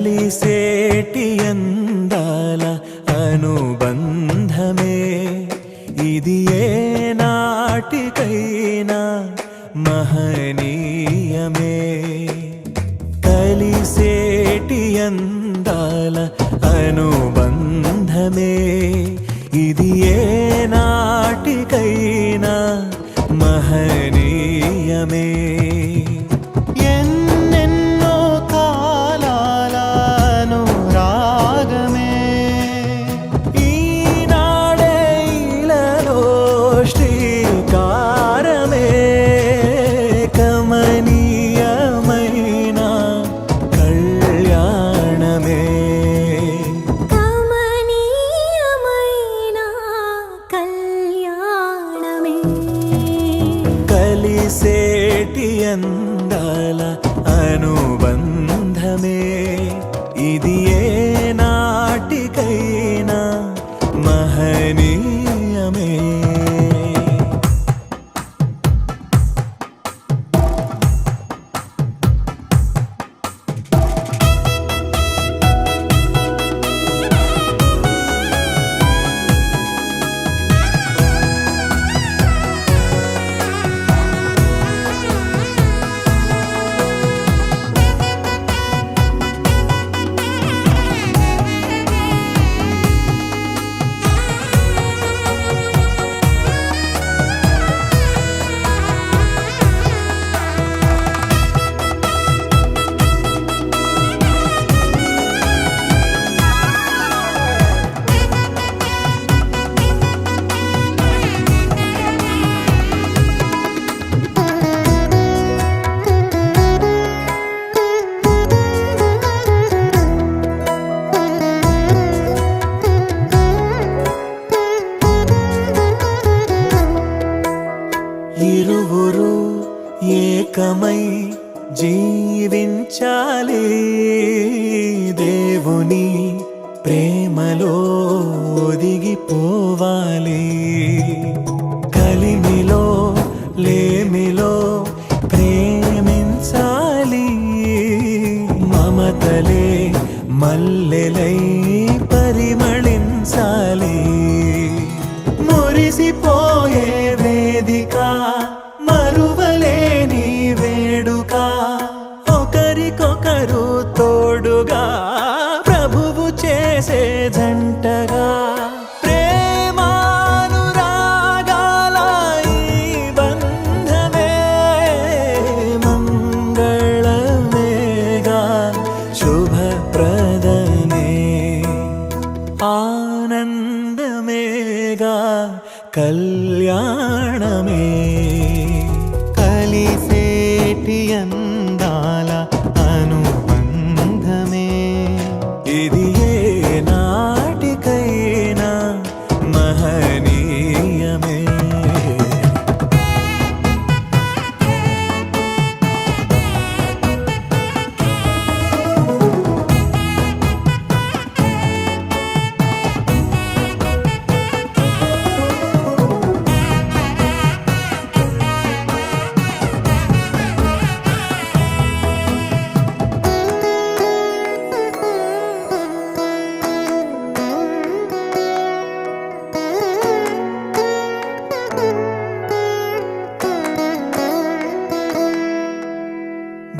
కలిసేటి అందాల అనుబంధమే ఇది ఏ నాటికైనా మహనీయమే. కలిసేటి అందాల అనుబంధమే ఇది ఏ నాటికైనా మహనీయమే. ఎన్నెన్నో కాలాల అనురాగమే ఈనాడే ఇలలో శ్రీకారమే. కమనీయమైన కళ్యాణమే కమనీయమైన కళ్యాణమే. కలిసేటి అందాల అనుబంధమే ఇది ఏ నాటికైనా మహనీయమే. ఇరువురు ఏకమై జీవించాలి దేవుని ప్రేమలో ఒదిగిపోవాలి. కలిమిలో లేమిలో ప్రేమించాలి మమతలే మల్లెలై పరిమళించాలి. మురిసిపోయే వేదిక మరువలేని వేడుక ఒకరికొకరు తోడుగా ప్రభువు చేసే జంటగా ప్రేమానురాగాల ఈ బంధమే మంగళమేగా శుభప్రదమే ఆనందమేగా కళ్యాణమే. కలిసేటి అందాల అనుబంధమే ఇది ఏ నాటికైనా మహనీయమే.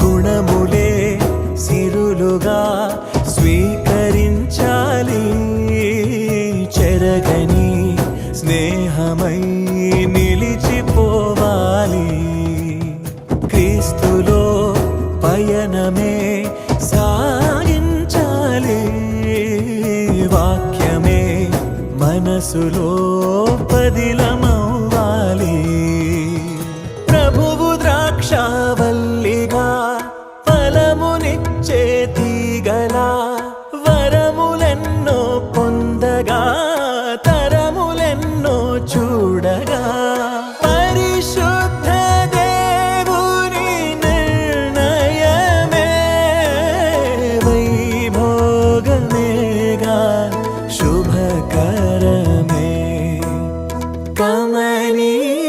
గుణములే సిరులుగా స్వీకరించాలి చెరగని స్నేహమై నిలిచిపోవాలి. క్రీస్తులో పయనమే సాగించాలి వాక్యమే మనసులో పదిలమవ్వాలి. ప్రభువు ద్రాక్షావల్లిగా ఫలమునిచ్చే తీగలా వరములెన్నో పొందగా తరములెన్నో చూడగా పరిశుద్ధ దేవుని నిర్ణయమే వైభోగమేగా శుభకరమే. కమనీయమైన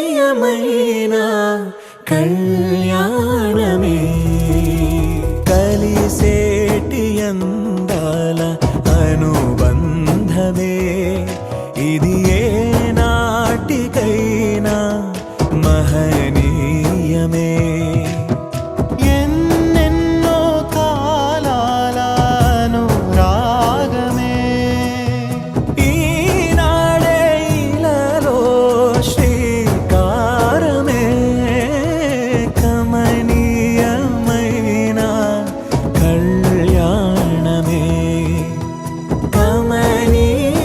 కళ్యాణమే కలిసేటి ఇది ఏ నాటికైనా మహనీయమే. ఎన్నెన్నో కాలాలను రాగమే ఈనాడే ఇలలో శ్రీకారమే. కమనీయమైన కళ్యాణమే, కమనీయమైన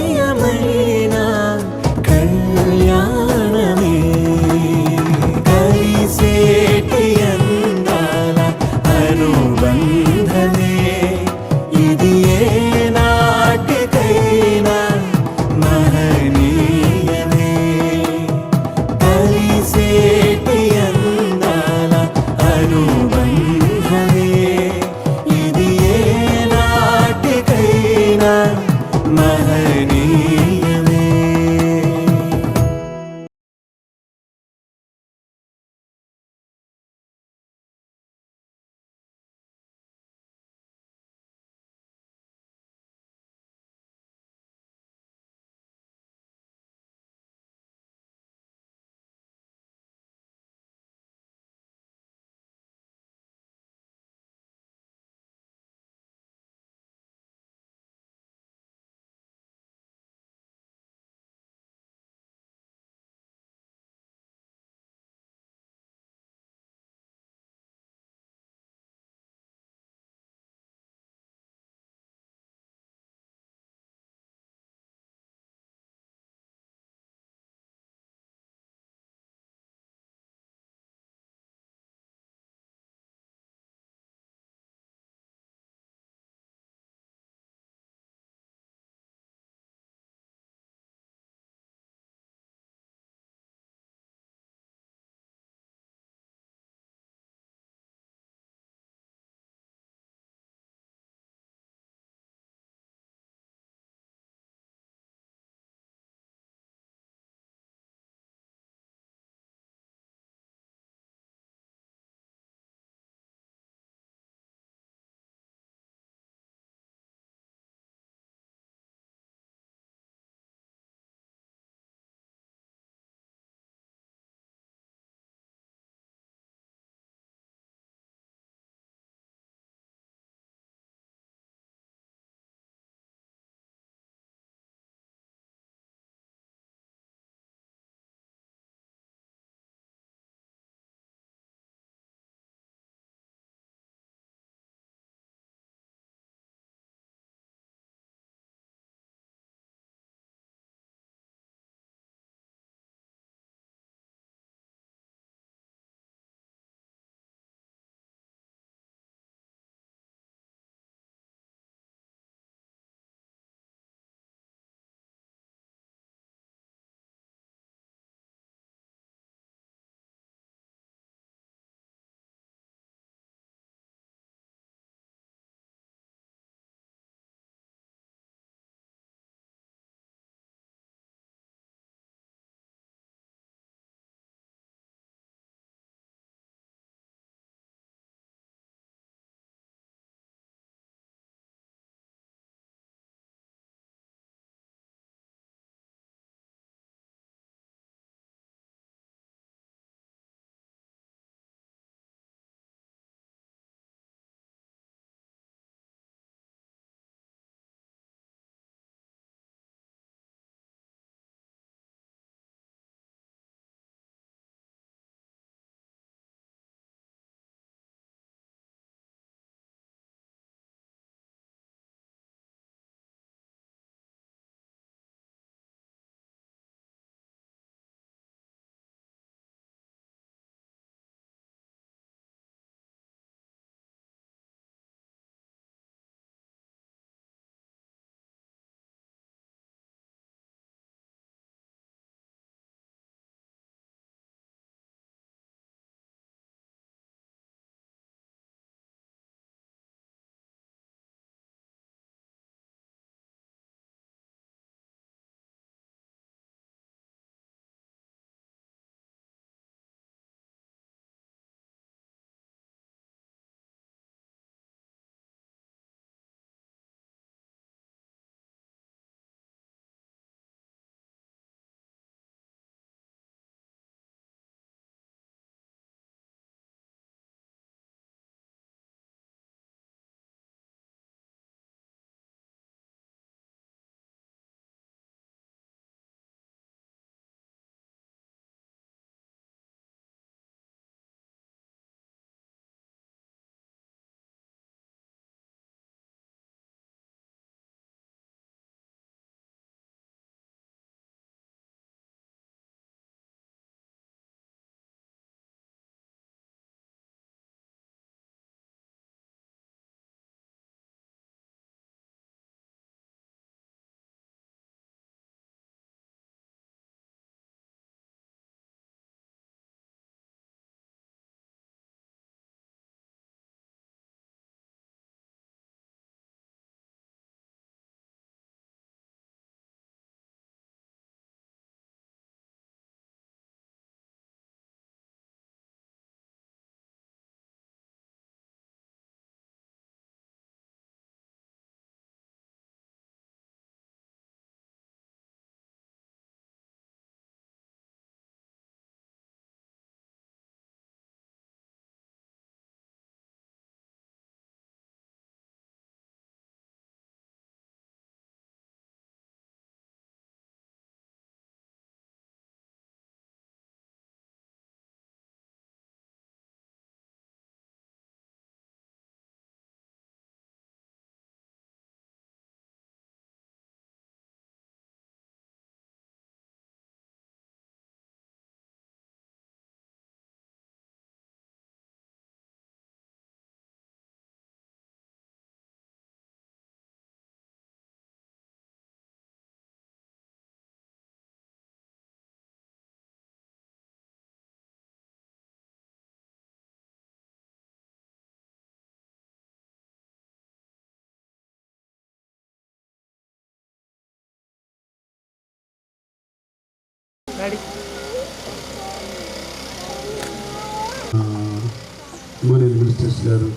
మోనేని మినిస్టర్స్ గారు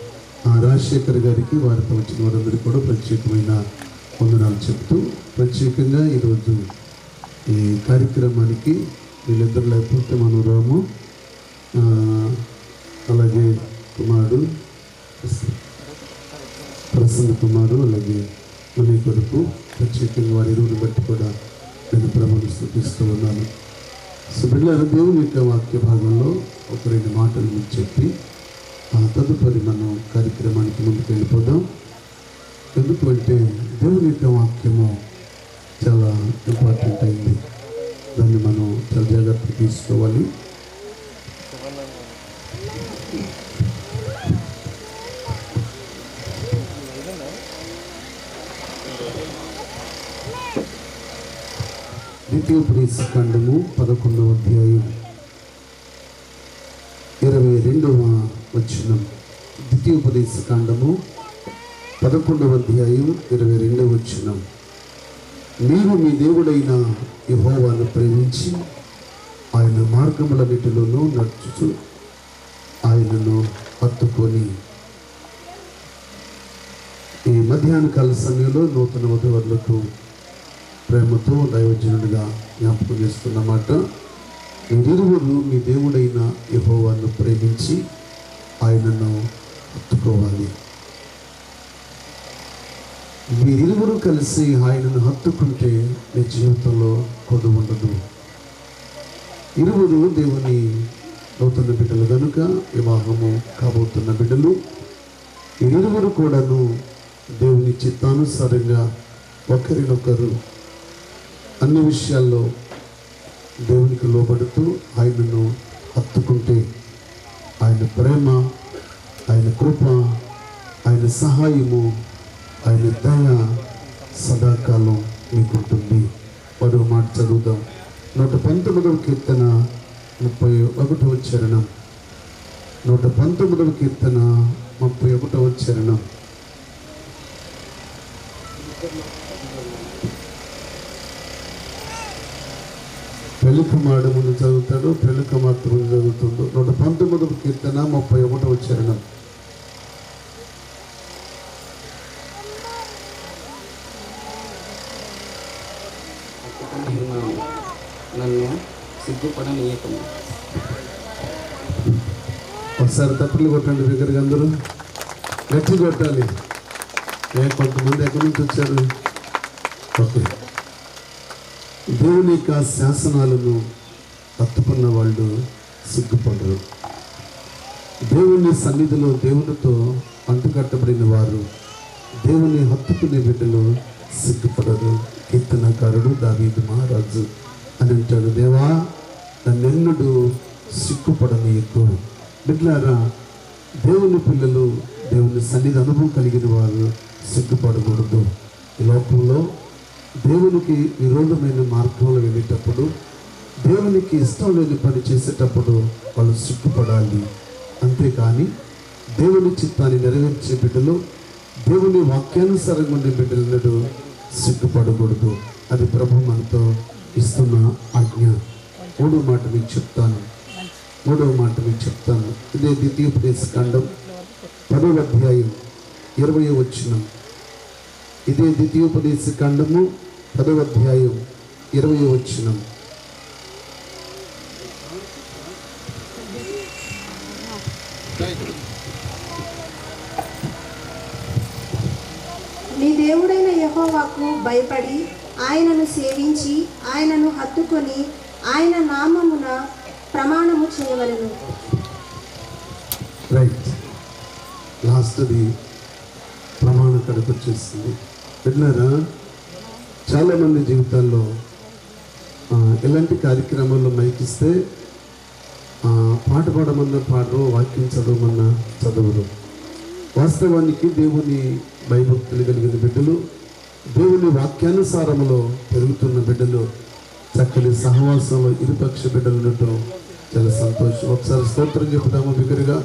రాజశేఖర్ గారికి వారితో వచ్చిన వారందరికీ కూడా ప్రత్యేకమైన వందనాలు చెప్తూ, ప్రత్యేకంగా ఈరోజు ఈ కార్యక్రమానికి వీళ్ళిద్దరు లేకపోతే మనోరాము అలాగే కుమారుడు ప్రసన్న కుమారు అలాగే మన కొడుకు ప్రత్యేకంగా వారి ఇరువుని బట్టి కూడా నేను ప్రభువుని స్తుతిస్తూ ఉన్నాను. సో బిడ్డలారా, దేవుని యొక్క వాక్య భాగంలో ఒక రెండు మాటలు మీకు చెప్పి తదుపరి మనం కార్యక్రమానికి ముందుకు వెళ్ళిపోదాం. ఎందుకంటే దేవుని యొక్క వాక్యము చాలా ఇంపార్టెంట్ అయింది, దాన్ని మనం చాలా జాగ్రత్తగా తీసుకోవాలి. ద్వితీయోపదేశ కాండము 11వ అధ్యాయం 22వ వచనం. ద్వితీయోపదేశ కాండము 11వ అధ్యాయం 22వ వచనం. మీరు మీ దేవుడైన యెహోవాను ప్రేమించి ఆయన మార్గములన్నిటిలోనూ నడుచుచు ఆయనను హత్తుకొని. ఈ మధ్యాహ్న కాల సమయంలో నూతన వధువరులకు ప్రేమతో దైవజనుడిగా జ్ఞాపకం చేస్తున్నమాట. మీరిరువురు మీ దేవుడైన యెహోవాను ప్రేమించి ఆయనను హత్తుకోవాలి. మీరిరువురు కలిసి ఆయనను హత్తుకుంటే మీ జీవితంలో కొద్దు ఉండదు. ఇరువురు దేవుని నూతన బిడ్డలు కనుక, వివాహము కాబోతున్న బిడ్డలు, ఇరువురు కూడాను దేవుని చిత్తానుసారంగా ఒకరినొకరు అన్ని విషయాల్లో దేవునికి లోబడుతూ ఆయనను హత్తుకుంటే ఆయన ప్రేమ, ఆయన కృప, ఆయన సహాయము, ఆయన దయ సదాకాలం మీకుంటుంది. మరో మాట చదువుదాం. 119వ కీర్తన 31వ చరణం. 119వ కీర్తన 31వ చరణం. పెళ్లి కుమారుడు ముందు చదువుతాడు, పెళ్లి కుమార్తె ముందు చదువుతుందో. 119వ కీర్తన 31వ చరణం. నన్ను సిగ్గుపడనీయకము. ఒకసారి తప్పులు కొట్టండి దగ్గరగా, అందరూ గట్టి కొట్టాలి. కొంతమంది ఎక్కడి నుంచి వచ్చారు? ఓకే. దేవుని యొక్క శాసనాలను హత్తుకున్న వాళ్ళు సిగ్గుపడరు. దేవుని సన్నిధిలో దేవునితో అంటుకట్టబడిన వారు దేవుని హత్తుకునే బిడ్డలు సిగ్గుపడరు. కీర్తనకారుడు దావీదు మహారాజు అని అంటాడు, దేవా నన్నెన్నడూ సిగ్గుపడనీయకు. బిడ్డలారా, దేవుని పిల్లలు, దేవుని సన్నిధి అనుభవం కలిగిన వారు సిగ్గుపడకూడదు. ఈ లోకంలో దేవునికి విరోధమైన మార్గంలో వెళ్ళేటప్పుడు, దేవునికి ఇష్టం లేని పని చేసేటప్పుడు వాళ్ళు సిగ్గుపడాలి. అంతేకాని దేవుని చిత్తాన్ని నెరవేర్చే బిడ్డలు, దేవుని వాక్యానుసారంగా ఉండే బిడ్డలు సిగ్గుపడకూడదు. అది ప్రభు మనతో ఇస్తున్న ఆజ్ఞ. మూడవ మాట మీకు చెప్తాను. ఇదే ద్వితీయోపదేశ కాండం 10వ అధ్యాయం 20వ వచనం. ఇదే ద్వితీయోపదేశ కాండము 10వ అధ్యాయం 20వ వచనం. నీ దేవుడైన యెహోవాకు భయపడి ఆయనను సేవించి ఆయనను హత్తుకొని ఆయన నామమున ప్రమాణము చేయవలెను. రైట్, లాస్ట్ది ప్రమాణ కడకు వచ్చేస్తుంది. బిడ్డలారా, చాలామంది జీవితాల్లో ఇలాంటి కార్యక్రమాల్లో మైకిస్తే పాట పాడమన్నా పాడరు, వాక్యం చదవమన్నా చదవరు. వాస్తవానికి దేవుని భయభక్తులు కలిగిన బిడ్డలు, దేవుని వాక్యానుసారంలో పెరుగుతున్న బిడ్డలు, చక్కని సహవాసంలో ఇరుపక్ష బిడ్డలు ఉండటం చాలా సంతోషం. ఒకసారి స్తోత్రం చెప్తామా? బిగ్గరగా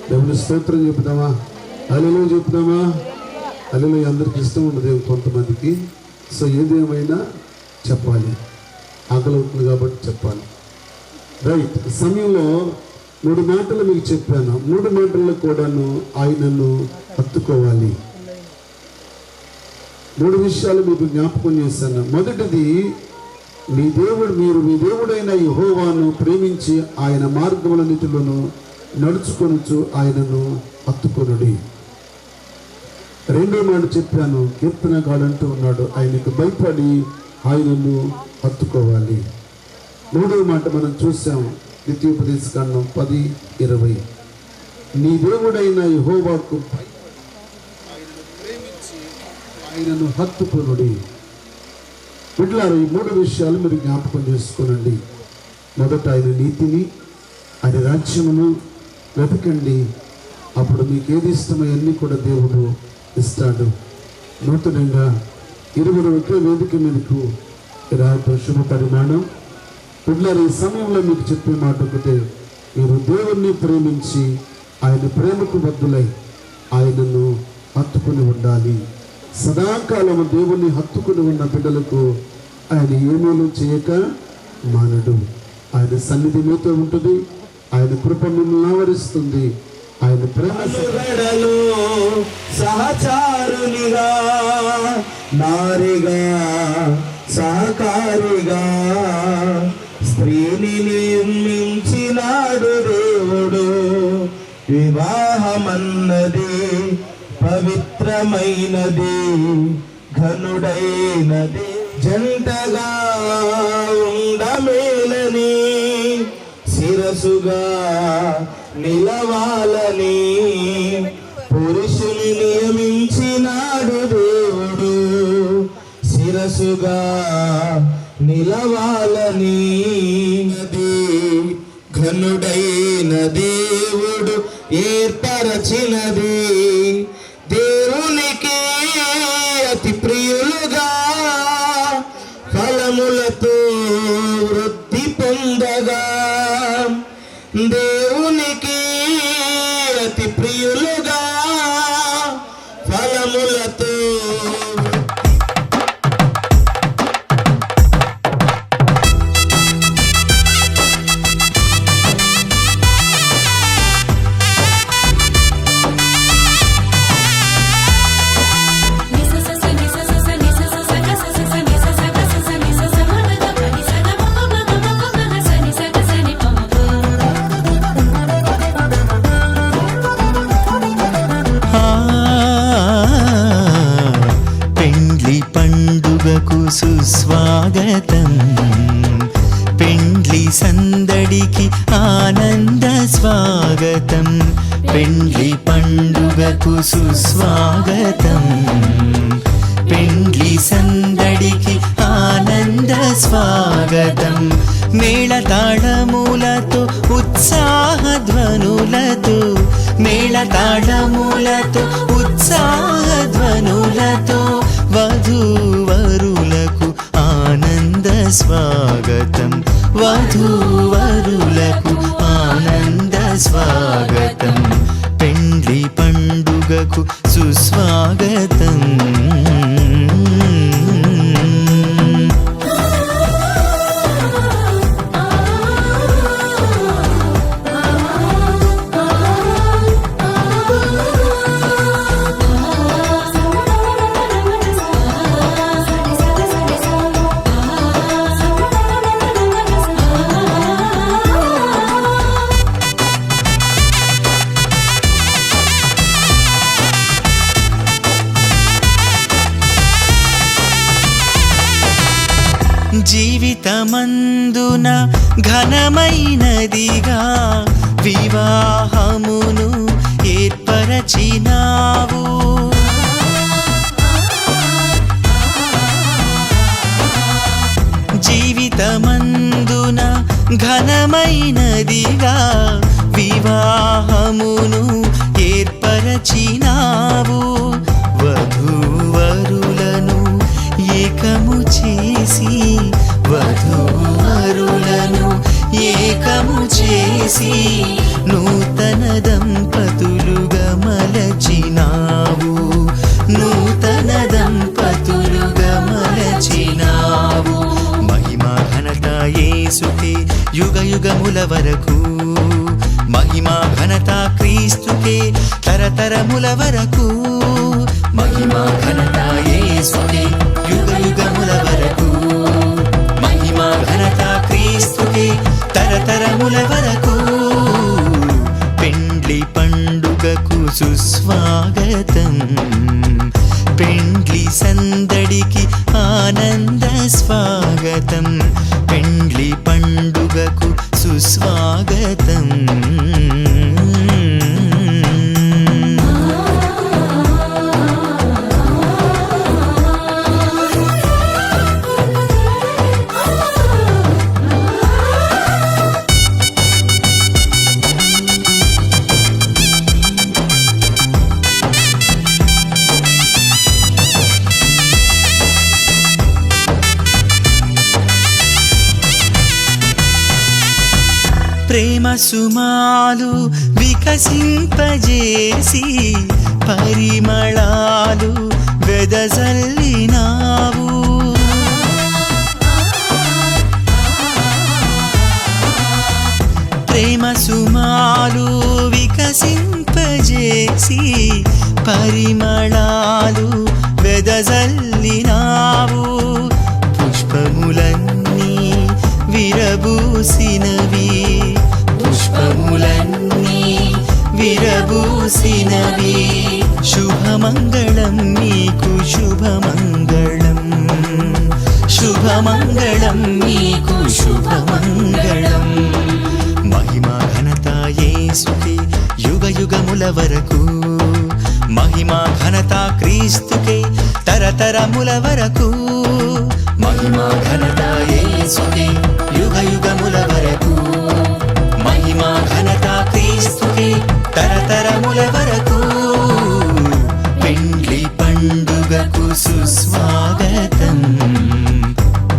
దేవుని స్తోత్రం చెప్తామా? హల్లెలూయా చెప్తామా? హల్లెలూయా. అందరికి ఇష్టం ఉండదు కొంతమందికి. సో ఏదేమైనా చెప్పాలి. ఆకలి అవుతుంది కాబట్టి చెప్పాలి. రైట్. సమయంలో 3 మాటలు మీకు చెప్పాను. 3 మాటల్లో కూడాను ఆయనను హత్తుకోవాలి. 3 విషయాలు మీకు జ్ఞాపకం చేశాను. మొదటిది, మీరు మీ దేవుడైన యెహోవాను ప్రేమించి ఆయన మార్గములన్నిటిలోనూ నడుచుకొనుచు ఆయనను హత్తుకొనుడి. 2వ మాట చెప్పాను, కీర్తనగాడు అంటూ ఉన్నాడు, ఆయనకు భయపడి ఆయనను హత్తుకోవాలి. 3వ మాట మనం చూసాం, ద్వితీయోపదేశకాండం 10:20. నీ దేవుడైన యెహోవాకు ఆయనను ప్రేమించి ఆయనను హత్తుకొనుడి. బిడ్డలారా, ఈ 3 విషయాలు మీరు జ్ఞాపకం చేసుకోనండి. మొదట ఆయన నీతిని, ఆయన రాజ్యమును వెతకండి. అప్పుడు మీకు ఏది ఇష్టమో అన్నీ కూడా దేవుడు ఇస్తాడు. నూతనంగా 20 ఒకే వేదిక మీదకు రావటం శుభ పరిమాణం. బిడ్డలారా, ఈ సమయంలో మీకు చెప్పే మాట ఒకటే, మీరు దేవుణ్ణి ప్రేమించి ఆయన ప్రేమకు బద్దులై ఆయనను హత్తుకుని ఉండాలి. సదాకాలము దేవుణ్ణి హత్తుకుని ఉన్న బిడ్డలకు ఆయన ఏమేలు చేయక మానడు. ఆయన సన్నిధి మీతో ఉంటుంది. ఆయన కృప మిమ్మల్ని ఆవరిస్తుంది. ఆయన ప్రేమ సహచారునిగా, నారిగా, సహకారిగా స్త్రీని నిర్మించినాడు దేవుడు. వివాహమన్నది పవిత్రమైనది, ఘనుడైనది, జంటగా ఉండమేలని, శిరసుగా నిలవాలని పురుషుని నియమించినాడు దేవుడు. శిరసుగా నిలవాలని, ఘనుడైన దేవుడు ఏర్పరచినది. దేవునికి అతి ప్రియులుగా ఫలములతో వృద్ధి పొందగా, దేవునికి అతి ప్రియులుగా ఫలములతో. సుస్వాగతం, పెండ్లి సందడికి ఆనంద స్వాగతం. పెండ్లి పండుగకు సుస్వాగతం, పెండ్లి సందడికి ఆనంద స్వాగతం. మేళతాళములతో ఉత్సాహధ్వనులతో, మేళతాళములతో ఉత్సాహధ్వనులతో వధూవరులకు ఆనంద స్వాగతం. వధూవరులకు ఆనంద స్వాగతం. పెండ్లి పండుగకు సుస్వాగతం. జీవితమందున ఘనమైనదిగా వివాహమును ఏర్పరచినావు. జీవితమందున ఘనమైనదిగా వివాహమును ఏర్పరచినావు. వధూవరులను ఏకము చేసి, వధూవరులను ఏకము చేసి నూతన దంపతులుగా మలచినావు. నూతన దంపతులుగా మలచినావు. మహిమ ఘనత యేసుకే యుగ యుగముల వరకు. మహిమా ఘనత క్రీస్తుకే తరతరముల వరకు. మహిమా ఘనత యేసుకే యుగ యుగముల వరకు. మహిమా ఘనత క్రీస్తుకే తరతరముల వరకు. పెండ్లి పండుగకు సుస్వాగతం, పెండ్లి సందడికి ఆనంద స్వాగతం. పెండ్లి పండుగకు సుస్వాగతం. ప్రేమ సుమాలు వికసింపజేసి పరిమళాలు వెదజల్లినావు. ప్రేమ సుమాలు వికసింపజేసి పరిమళాలు వెదజల్లినావు. పుష్పములన్నీ విరబూసినవి, పుష్పములన్నీ విరబూసినవి. శుభమంగళం నీకు శుభమంగళం, శుభమంగళం నీకు శుభమంగళం. మహిమా ఘనత యేసుకే యుగ యుగముల వరకు. మహిమా ఘనత క్రీస్తుకే తరతరముల వరకు. మహిమా ఘనత యేసుకే యుగ యుగముల వరకు. మహిమా ఘనత క్రీస్తుకే తరతరముల వరకు. పెండ్లి పండుగకు సుస్వాగతం,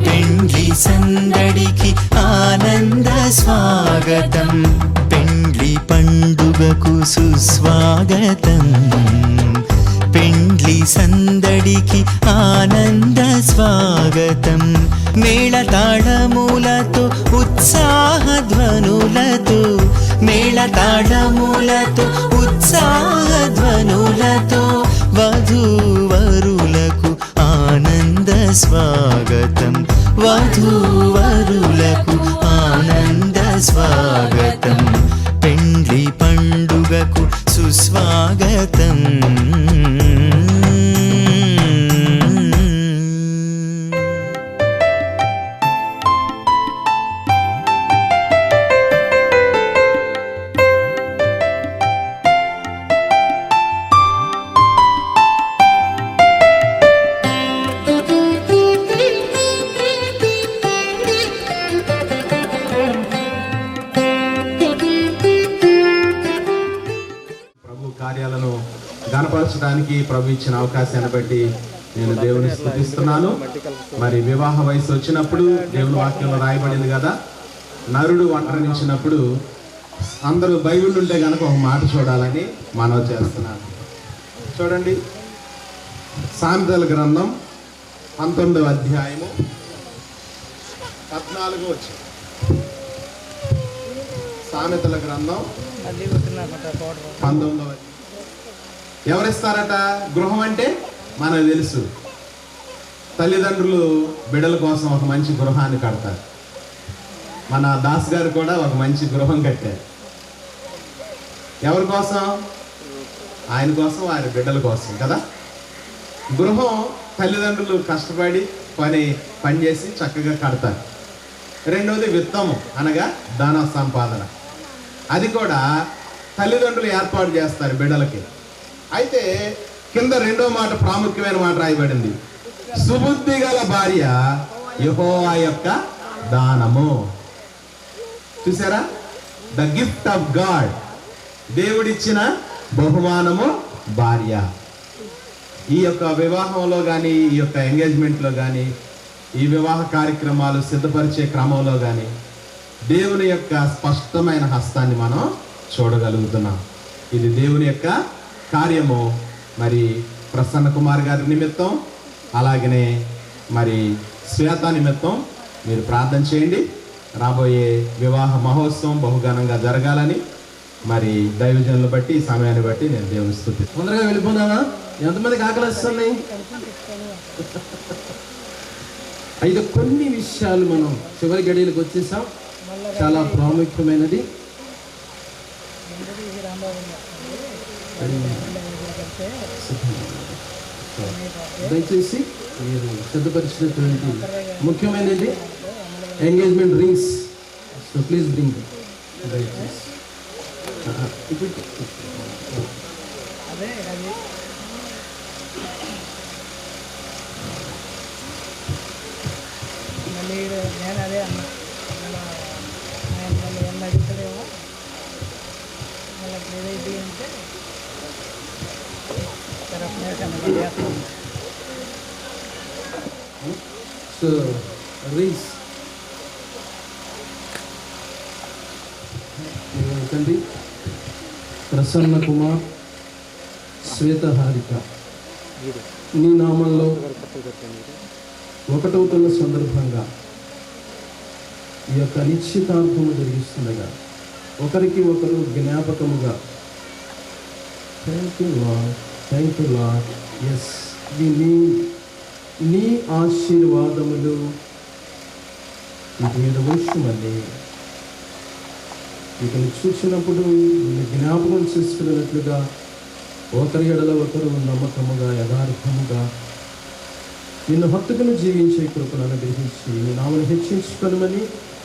పెండ్లి సందడికి ఆనంద స్వాగతం. పెండ్లి పండుగకు సుస్వాగతం, పెండ్లి సందడికి ఆనంద స్వాగతం. మేళతాళములతో ఉత్సాహధ్వనులతో, మేళతాళములతో ఉత్సాహధ్వనులతో వధూవరులకు ఆనంద స్వాగతం. వధూవరులకు ఆనంద స్వాగతం. పెండ్లి పండుగకు సుస్వాగతం. కార్యాలను గణపరచడానికి ప్రభు ఇచ్చిన అవకాశాన్ని బట్టి నేను దేవుని స్తుతిస్తున్నాను. మరి వివాహ వయసు వచ్చినప్పుడు దేవుని వాక్యంలో రాయబడింది కదా, నరుడు ఒంటరినిచ్చినప్పుడు అందరూ బైబిల్ ఉంటే కనుక ఒక మాట చూడాలని మనవి చేస్తున్నాను. చూడండి, సామెతల గ్రంథం 19వ అధ్యాయము 14వ వచనం. సామెతల గ్రంథం 19వ. ఎవరిస్తారట గృహం అంటే? మనకు తెలుసు, తల్లిదండ్రులు బిడ్డల కోసం ఒక మంచి గృహాన్ని కడతారు. మన దాస్ గారు కూడా ఒక మంచి గృహం కట్టారు. ఎవరి కోసం? ఆయన కోసం, ఆయన బిడ్డల కోసం కదా. గృహం తల్లిదండ్రులు కష్టపడి పనిచేసి చక్కగా కడతారు. రెండవది విత్తము, అనగా ధన సంపాదన. అది కూడా తల్లిదండ్రులు ఏర్పాటు చేస్తారు బిడ్డలకి. అయితే కింద రెండో మాట, ప్రాముఖ్యమైన మాట రాయబడింది, సుబుద్ధి గల భార్య యెహోవా యొక్క దానము. చూసారా? ద గిఫ్ట్ ఆఫ్ గాడ్, దేవుడిచ్చిన బహుమానము భార్య. ఈ యొక్క వివాహంలో కానీ, ఈ యొక్క ఎంగేజ్మెంట్లో కానీ, ఈ వివాహ కార్యక్రమాలు సిద్ధపరిచే క్రమంలో కానీ దేవుని యొక్క స్పష్టమైన హస్తాన్ని మనం చూడగలుగుతున్నాం. ఇది దేవుని యొక్క కార్యము. మరి ప్రసన్న కుమార్ గారి నిమిత్తం, అలాగనే మరి శ్వేత నిమిత్తం మీరు ప్రార్థన చేయండి. రాబోయే వివాహ మహోత్సవం బహుఘనంగా జరగాలని మరి దైవజనులు బట్టి ఈ సమయాన్ని బట్టి నేను దేవుని స్తుతిస్తున్నాను. తొందరగా వెళ్ళిపోదామా? ఎంతమందికి ఆకలి వస్తున్నాయి? అయితే కొన్ని విషయాలు మనం చివరి గడియలకు వచ్చేసాం. చాలా ప్రాముఖ్యమైనది. దయచేసి మీరు సిద్ధపరిచినటువంటి ముఖ్యమైనది engagement rings. So please bring. దయచేసి నేను అదే అన్నా మళ్ళీ ఏమన్నా అడుగుతాడేమో వాళ్ళకి ఏదైతే అంటే చేస్తాను. సో రింగ్స్ తండ్రి ప్రసన్న కుమార్, శ్వేత హారిక నీ నామంలో ఒకటవుతున్న సందర్భంగా ఈ యొక్క నిశ్చితార్థము జరిగిస్తుండగా ఒకరికి ఒకరు జ్ఞాపకముగా థ్యాంక్ యూ లార్డ్. ఎస్ నీ ఆశీర్వాదములు వీటి మీద ఉంచుమని వీటిని చూసినప్పుడు నిన్ను జ్ఞాపకం చేసుకున్నట్లుగా ఒకరి ఎడల ఒకరు నమ్మకముగా యథార్థముగా నిన్ను హత్తుకుని జీవించే కృపను అనుగ్రహించి నీ నామను హెచ్చించుకొనమని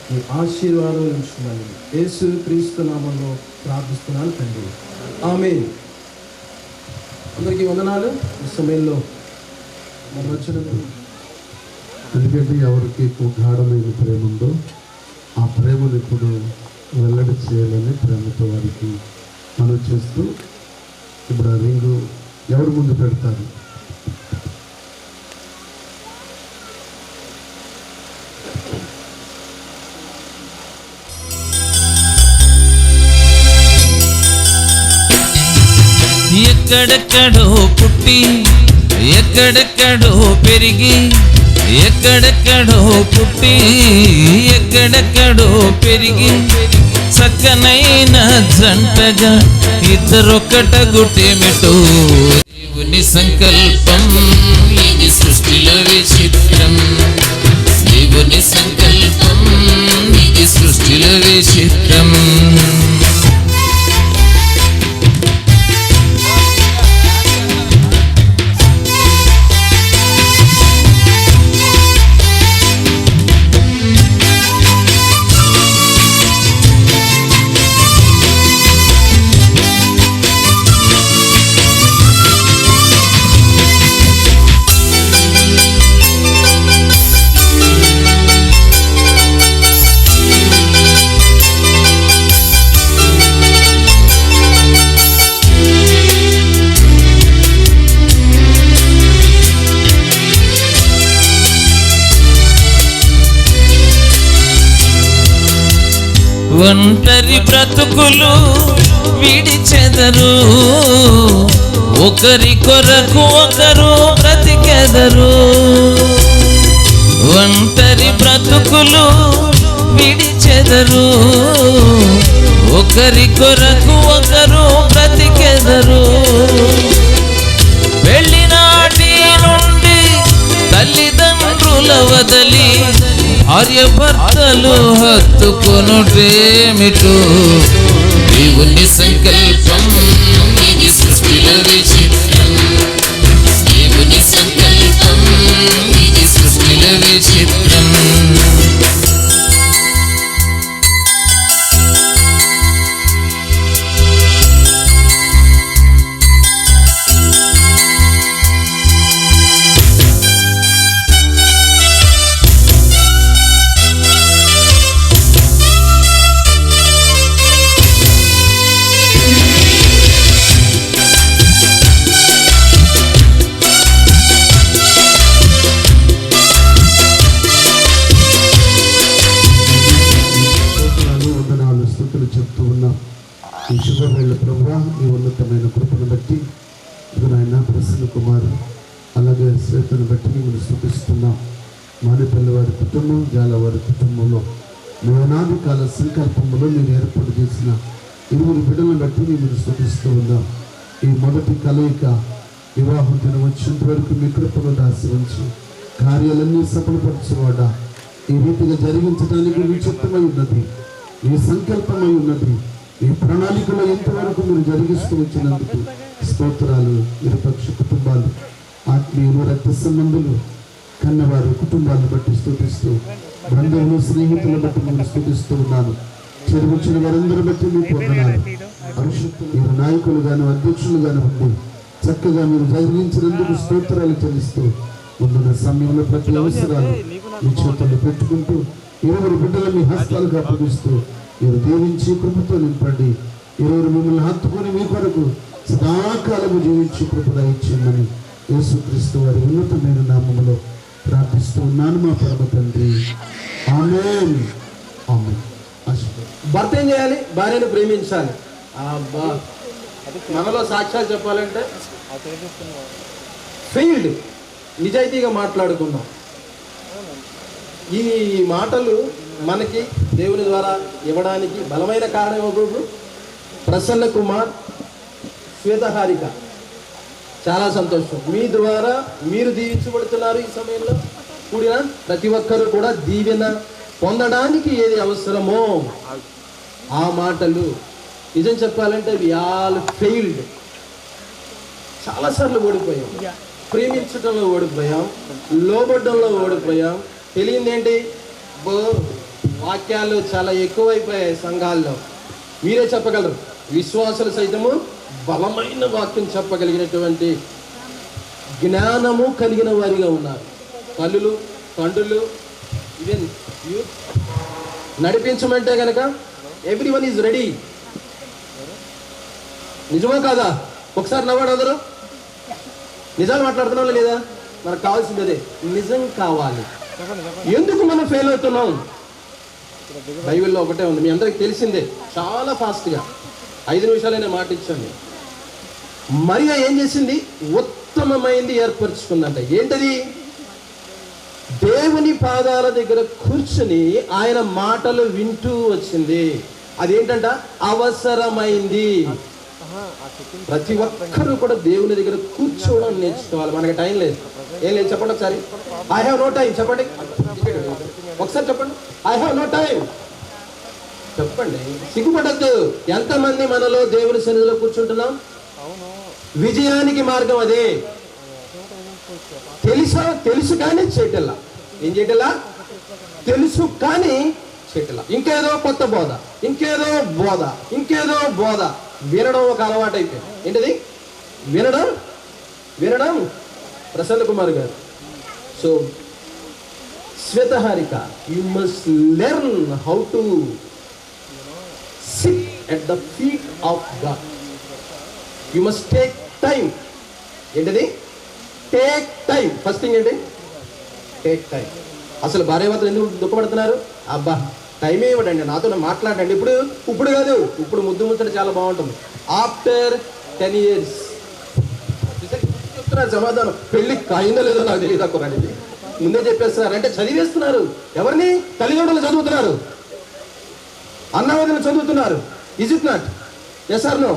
నీ ఆశీర్వాదం ఉంచుమని యేసు క్రీస్తు నామంలో ప్రార్థిస్తున్నాను తండ్రి. ఆమేన్. అందరికీ వందనాలు. ఈ సమయంలో మనం వచ్చిన ఎందుకంటే ఎవరికి ఎక్కువ గాఢమైన ప్రేమ ఉందో ఆ ప్రేమను ఇప్పుడు వెల్లడి చేయాలని ప్రేమతో వారికి మనం చేస్తూ ఇప్పుడు ఆ రింగు ఎవరి ముందు పెడతారు? ఎక్కడెక్కడో పుట్టి ఎక్కడెక్కడో పెరిగి ఎక్కడెక్కడో పుట్టి ఎక్కడెక్కడో పెరిగి చక్కనైన జంటగా ఇద్దరొక్కటగుటేమిటో దేవుని సంకల్పం ఇది సృష్టిలో విచిత్రం. దేవుని సంకల్పం ఇది సృష్టిలో విచిత్రం. ఒంటరి బ్రతుకులు విడిచెదరు, ఒకరి కొరకు ఒకరు బ్రతికెదరు. ఒంటరి బ్రతుకులు విడిచెదరు, ఒకరి కొరకు ఒకరు బ్రతికెదరు. పెళ్లినాటి నుండి తల్లిదండ్రుల వదలి భార్య భర్తలు హత్తుకొనుటేమిటో దేవుని సంకల్పం ఇది సృష్టిలో విచిత్రం. దేవుని సంకల్పం ఇది సృష్టిలో విచిత్రం. చెప్తూ ఉన్నాం. ఈ శుభవేళ ప్రభువా ఈ ఉన్నతమైన కృపను బట్టి నాయన ప్రసన్న కుమార్ అలాగే శ్వేతను బట్టి మిమ్మల్ని స్తుతిస్తున్నాం. మానేపల్లి వారి కుటుంబం, జాల వారి కుటుంబంలో మీ అనాది కాల సంకల్పంలో మీరు ఏర్పాటు చేసిన ఇరువురు బిడ్డలను బట్టి మేము స్తుతిస్తూ ఉన్నాం. ఈ మొదటి కలయిక వివాహం దినం వచ్చేంత వరకు మీ కృపను దాసి ఉంచి కార్యాలన్నీ సఫలపరచువాడా ఈ రీతిగా జరిగించడానికి మీ చిత్తమై ఉన్నది, మీ సంకల్పమై ఉన్నది, మీ ప్రణాళికలో ఎంతవరకు మీరు జరిగిస్తూ వచ్చినందుకు స్తోత్రాలు. ఇరుపక్ష కుటుంబాలు, ఆత్మీయులు, రక్త సంబంధులు, కన్నవారు కుటుంబాలను బట్టి స్తుతిస్తూ, బంధువులు, స్నేహితులను బట్టి నేను స్తుతిస్తూ ఉన్నాను. చెరువచ్చిన వారందరూ బట్టి మీకు వందనాలు. భవిష్యత్తు మీరు నాయకులుగాను అధ్యక్షులుగాను ఉండి చక్కగా మీరు జరిగించినందుకు స్తోత్రాలు చెల్లిస్తూ ముందున్న సమయంలో ప్రతి అవసరాలు మీ చేతుల్లో పెట్టుకుంటూ ఇరువురు బిడ్డలు మీ హస్తాలకు అప్పగిస్తూ మీరు దీవించి కృపతో నింపండి. ఇరువురు మిమ్మల్ని హత్తుకొని మీ కొరకు సదాకాలము జీవించి కృప దయచేయమని యేసుక్రీస్తు వారి ఉన్నతమైన నామములో ప్రార్థిస్తూ ఉన్నాను మా పరమ తండ్రి. ఆమేన్. ఆమేన్. భర్త ఏం చేయాలి? భార్యను ప్రేమించాలి. మనలో సాక్ష్యాలు చెప్పాలంటే ఫీల్డ్ నిజాయితీగా మాట్లాడుకుందాం. ఈ మాటలు మనకి దేవుని ద్వారా ఇవ్వడానికి బలమైన కారణం ఒకరు ప్రసన్న కుమార్, శ్వేతహారిక. చాలా సంతోషం. మీ ద్వారా మీరు దీవించబడుతున్నారు. ఈ సమయంలో కూడిన ప్రతి ఒక్కరూ కూడా దీవెన పొందడానికి ఏది అవసరమో ఆ మాటలు నిజం చెప్పాలంటే వి ఆల్ ఫెయిల్డ్. చాలాసార్లు ఓడిపోయాం. ప్రేమించడంలో ఓడిపోయాం, లోబడ్డంలో ఓడిపోయాం. తెలియంది ఏంటి? వాక్యాలు చాలా ఎక్కువైపోయాయి సంఘాల్లో. మీరే చెప్పగలరు. విశ్వాసులు సైతము బలమైన వాక్యం చెప్పగలిగినటువంటి జ్ఞానము కలిగిన వారిగా ఉన్నారు. తల్లులు, తండ్రులు, ఈవెన్ యూత్ నడిపించమంటే కనుక ఎవ్రీవన్ ఈజ్ రెడీ. నిజమా కాదా? ఒకసారి నవ్వాడు అందరూ. నిజాలు మాట్లాడుతున్నాం లేదా? మనకు కావాల్సింది అదే, నిజం కావాలి. ఎందుకు మనం ఫెయిల్ అవుతున్నాం? బైబిల్లో ఒకటే ఉంది, మీ అందరికి తెలిసిందే. చాలా ఫాస్ట్గా 5 నిమిషాలైనా మాట ఇచ్చాను. మరియా ఏం చేసింది? ఉత్తమమైంది ఏర్పరచుకుందంట. ఏంటది? దేవుని పాదాల దగ్గర కూర్చుని ఆయన మాటలు వింటూ వచ్చింది. అదేంటంట? అవసరమైంది. ప్రతి ఒక్కరూ కూడా దేవుని దగ్గర కూర్చోవడం నేర్చుకోవాలి. మనకి టైం లేదు. ఏం లేదు? చెప్పండి ఒకసారి. I have no time. చెప్పండి ఒకసారి. చెప్పండి ఐ హ్యావ్ నో టైం. చెప్పండి, సిగ్గుపడద్దు. ఎంతమంది మనలో దేవుని సన్నిధిలో కూర్చుంటున్నాం? విజయానికి మార్గం అదే. తెలుసు కానీ చేయటల్లా. ఏం చేయటల్లా? తెలుసు కానీ చేయటల్లా. ఇంకేదో కొత్త బోధ, ఇంకేదో బోధ, ఇంకేదో బోధ. వినడం ఒక అలవాటు అయిపోయింది. ఏంటిది? వినడం. Prasanna Kumar garu. So Swethaharika, you must learn how to sit at the feet of God. You must take time. ఏంటిది? Take time. ఫస్ట్ థింగ్ ఏంటి? Take time. అసలు భార్యాభర్తలు ఎందుకు దుఃఖపడుతున్నారు? అబ్బా టైమే ఇవ్వడండి, నాతో మాట్లాడండి. ఇప్పుడు కాదు, ఇప్పుడు ముద్దు ముచ్చట చాలా బాగుంటుంది. ఆఫ్టర్ 10 years చెప్తున్నారు సమాధానం. పెళ్లి అయిందో లేదో నాకు తెలియదు. కుర్రాడికి ముందే చెప్పేస్తున్నారు. అంటే చదివేస్తున్నారు. ఎవరిని? తల్లిదండ్రులు చదువుతున్నారు, అన్నవదిన చదువుతున్నారు. Is it not? Yes or no?